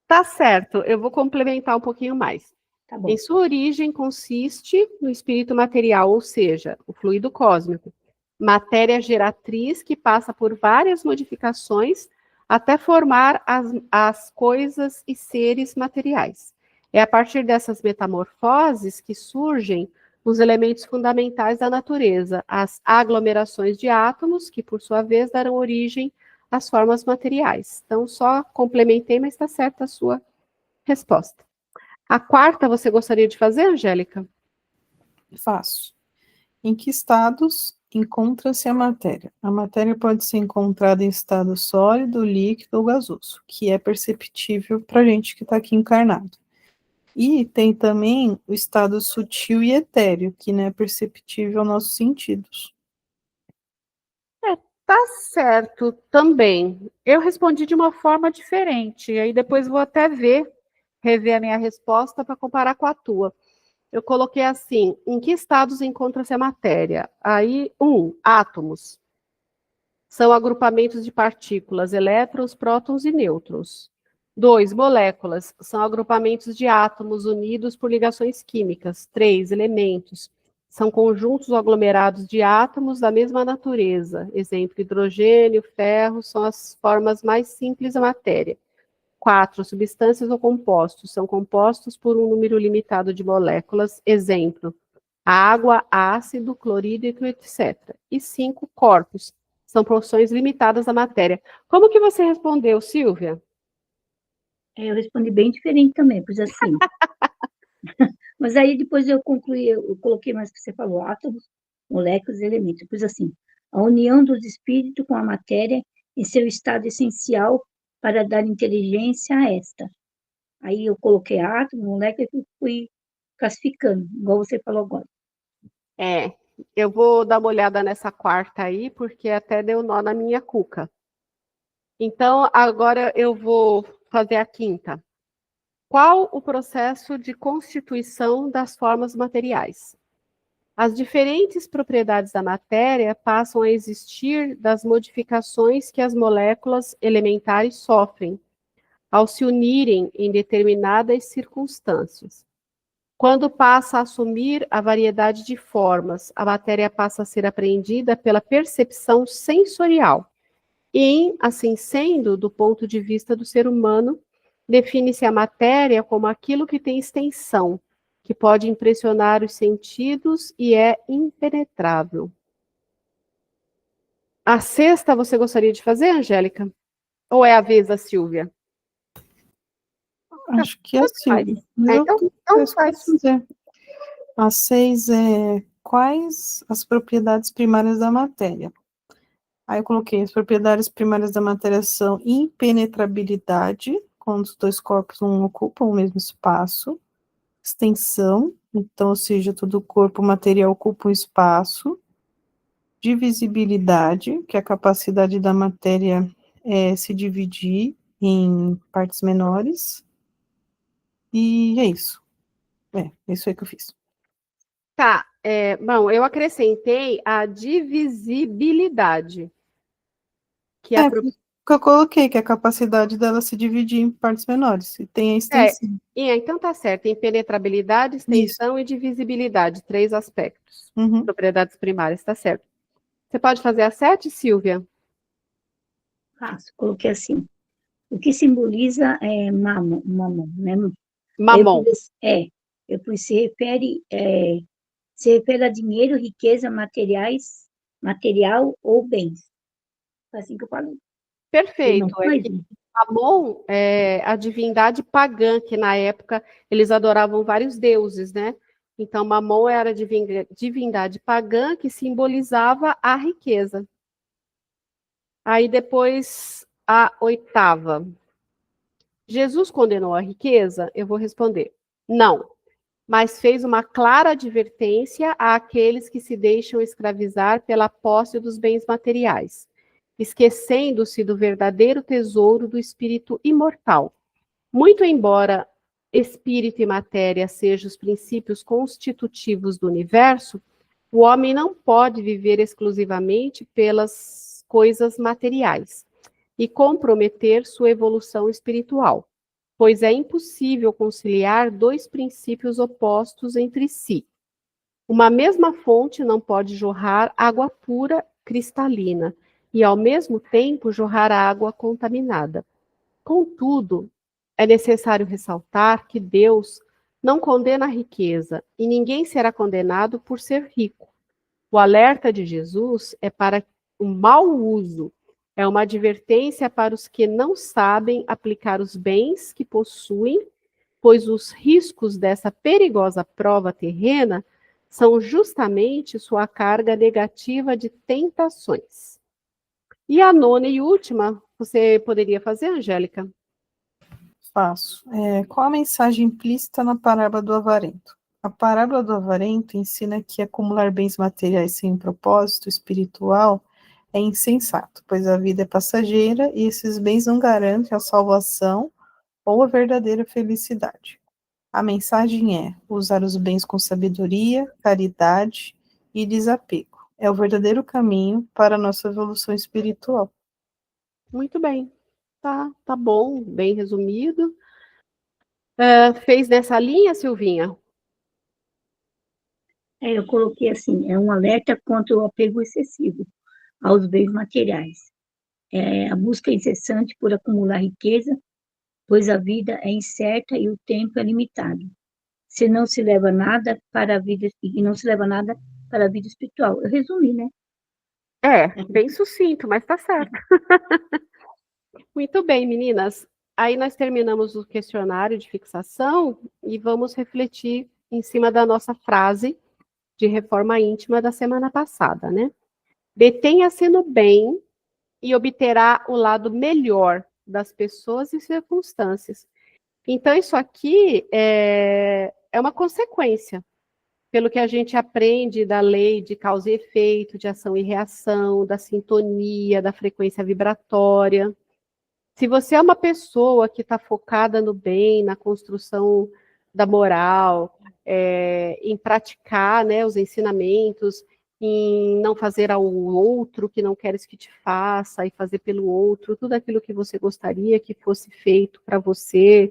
Tá certo, eu vou complementar um pouquinho mais. Tá bom. Em sua origem consiste no espírito material, ou seja, o fluido cósmico, matéria geratriz que passa por várias modificações até formar as coisas e seres materiais. É a partir dessas metamorfoses que surgem os elementos fundamentais da natureza, as aglomerações de átomos, que por sua vez darão origem às formas materiais. Então, só complementei, mas está certa a sua resposta. A quarta, você gostaria de fazer, Angélica? Faço. Em que estados encontra-se a matéria? A matéria pode ser encontrada em estado sólido, líquido ou gasoso, que é perceptível para a gente que está aqui encarnado. E tem também o estado sutil e etéreo, que não é perceptível aos nossos sentidos. Tá certo também. Eu respondi de uma forma diferente, aí depois vou até rever a minha resposta para comparar com a tua. Eu coloquei assim: em que estados encontra-se a matéria? Aí, 1, átomos. São agrupamentos de partículas, elétrons, prótons e nêutrons. 2, moléculas. São agrupamentos de átomos unidos por ligações químicas. 3, elementos. São conjuntos ou aglomerados de átomos da mesma natureza. Exemplo, hidrogênio, ferro, são as formas mais simples da matéria. 4, substâncias ou compostos. São compostos por um número limitado de moléculas. Exemplo, água, ácido, clorídrico, etc. E 5, corpos. São porções limitadas da matéria. Como que você respondeu, Silvia? Eu respondi bem diferente também, pois assim. Mas aí depois eu concluí, eu coloquei mais o que você falou, átomos, moléculas e elementos. Pois assim, a união dos espíritos com a matéria em seu estado essencial para dar inteligência a esta. Aí eu coloquei átomo, molécula, e fui classificando, igual você falou agora. Eu vou dar uma olhada nessa quarta aí, porque até deu nó na minha cuca. Então, agora eu vou fazer a quinta. Qual o processo de constituição das formas materiais? As diferentes propriedades da matéria passam a existir das modificações que as moléculas elementares sofrem ao se unirem em determinadas circunstâncias. Quando passa a assumir a variedade de formas, a matéria passa a ser apreendida pela percepção sensorial. E, assim sendo, do ponto de vista do ser humano, define-se a matéria como aquilo que tem extensão, que pode impressionar os sentidos e é impenetrável. A sexta você gostaria de fazer, Angélica? Ou é a vez da Silvia? Acho que é a Silvia. Então faz. A 6 é quais as propriedades primárias da matéria? Aí eu coloquei as propriedades primárias da matéria são impenetrabilidade, quando os dois corpos não ocupam o mesmo espaço, extensão, então, ou seja, todo o corpo material ocupa um espaço, divisibilidade, que é a capacidade da matéria se dividir em partes menores, e é isso. É isso aí que eu fiz. Tá, bom, eu acrescentei a divisibilidade. Que eu coloquei, que é a capacidade dela se dividir em partes menores, e tem a extensão. Então tá certo, impenetrabilidade, extensão e divisibilidade, 3 aspectos. Propriedades primárias, tá certo. Você pode fazer a 7, Silvia? Faço, coloquei assim. O que simboliza mamon, né? Mamon. Eu pus, se refere a dinheiro, riqueza, material ou bens. Assim que eu falei. Perfeito. Mamon é a divindade pagã, que na época eles adoravam vários deuses, né? Então, Mamon era a divindade pagã que simbolizava a riqueza. Aí depois, a 8ª. Jesus condenou a riqueza? Eu vou responder, não. Mas fez uma clara advertência àqueles que se deixam escravizar pela posse dos bens materiais, esquecendo-se do verdadeiro tesouro do espírito imortal. Muito embora espírito e matéria sejam os princípios constitutivos do universo, o homem não pode viver exclusivamente pelas coisas materiais e comprometer sua evolução espiritual, pois é impossível conciliar 2 princípios opostos entre si. Uma mesma fonte não pode jorrar água pura, cristalina, e ao mesmo tempo jorrar água contaminada. Contudo, é necessário ressaltar que Deus não condena a riqueza, e ninguém será condenado por ser rico. O alerta de Jesus é para o mau uso, é uma advertência para os que não sabem aplicar os bens que possuem, pois os riscos dessa perigosa prova terrena são justamente sua carga negativa de tentações. E a 9ª e última, você poderia fazer, Angélica? Faço. Qual a mensagem implícita na parábola do avarento? A parábola do avarento ensina que acumular bens materiais sem propósito espiritual é insensato, pois a vida é passageira e esses bens não garantem a salvação ou a verdadeira felicidade. A mensagem é usar os bens com sabedoria, caridade e desapego. É o verdadeiro caminho para a nossa evolução espiritual. Muito bem. Tá bom, bem resumido. Fez nessa linha, Silvinha? Eu coloquei assim, é um alerta contra o apego excessivo aos bens materiais. A busca incessante por acumular riqueza, pois a vida é incerta e o tempo é limitado. Se não se leva nada para a vida e não se leva nada para a vida espiritual. Eu resumi, né? Bem sucinto, mas tá certo. Muito bem, meninas. Aí nós terminamos o questionário de fixação e vamos refletir em cima da nossa frase de reforma íntima da semana passada, né? Detenha-se no bem e obterá o lado melhor das pessoas e circunstâncias. Então, isso aqui é uma consequência, pelo que a gente aprende da lei de causa e efeito, de ação e reação, da sintonia, da frequência vibratória. Se você é uma pessoa que está focada no bem, na construção da moral, em praticar, né, os ensinamentos, em não fazer ao outro que não queres que te faça, e fazer pelo outro tudo aquilo que você gostaria que fosse feito para você.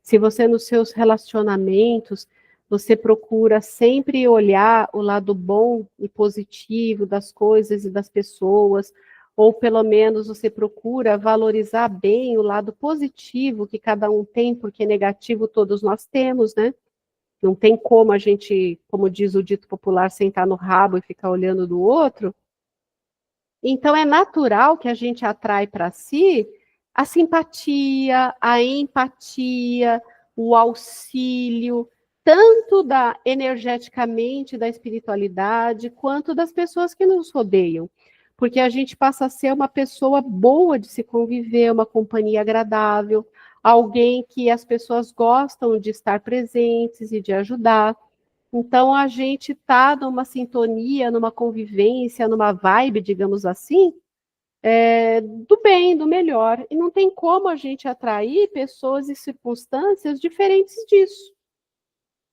Se você, nos seus relacionamentos, você procura sempre olhar o lado bom e positivo das coisas e das pessoas, ou pelo menos você procura valorizar bem o lado positivo que cada um tem, porque negativo todos nós temos, né? Não tem como a gente, como diz o dito popular, sentar no rabo e ficar olhando do outro. Então é natural que a gente atrai para si a simpatia, a empatia, o auxílio, tanto energeticamente da espiritualidade, quanto das pessoas que nos rodeiam. Porque a gente passa a ser uma pessoa boa de se conviver, uma companhia agradável, alguém que as pessoas gostam de estar presentes e de ajudar. Então, a gente está numa sintonia, numa convivência, numa vibe, digamos assim, do bem, do melhor. E não tem como a gente atrair pessoas e circunstâncias diferentes disso.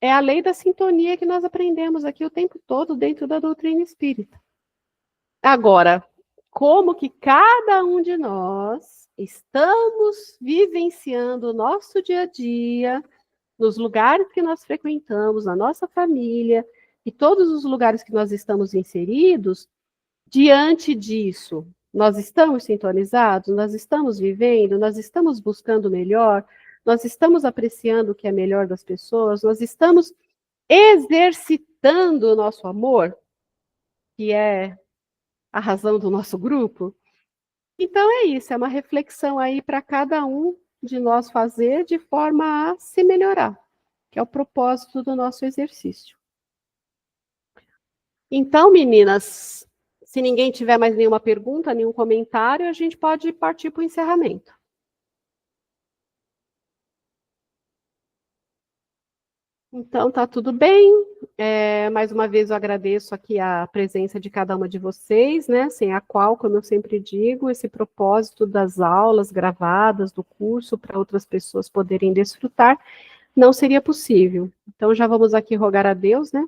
É a lei da sintonia que nós aprendemos aqui o tempo todo dentro da doutrina espírita. Agora, como que cada um de nós estamos vivenciando o nosso dia a dia, nos lugares que nós frequentamos, na nossa família, e todos os lugares que nós estamos inseridos, diante disso, nós estamos sintonizados, nós estamos vivendo, nós estamos buscando o melhor, nós estamos apreciando o que é melhor das pessoas, nós estamos exercitando o nosso amor, que é a razão do nosso grupo. Então é isso, é uma reflexão aí para cada um de nós fazer de forma a se melhorar, que é o propósito do nosso exercício. Então, meninas, se ninguém tiver mais nenhuma pergunta, nenhum comentário, a gente pode partir para o encerramento. Então, tá tudo bem. Mais uma vez, eu agradeço aqui a presença de cada uma de vocês, né? Sem a qual, como eu sempre digo, esse propósito das aulas gravadas, do curso, para outras pessoas poderem desfrutar, não seria possível. Então, já vamos aqui rogar a Deus, né?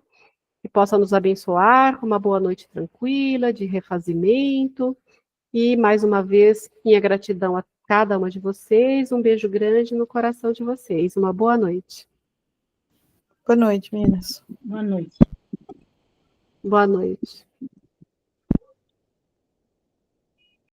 Que possa nos abençoar com uma boa noite tranquila, de refazimento. E, mais uma vez, minha gratidão a cada uma de vocês. Um beijo grande no coração de vocês. Uma boa noite. Boa noite, meninas. Boa noite. Boa noite.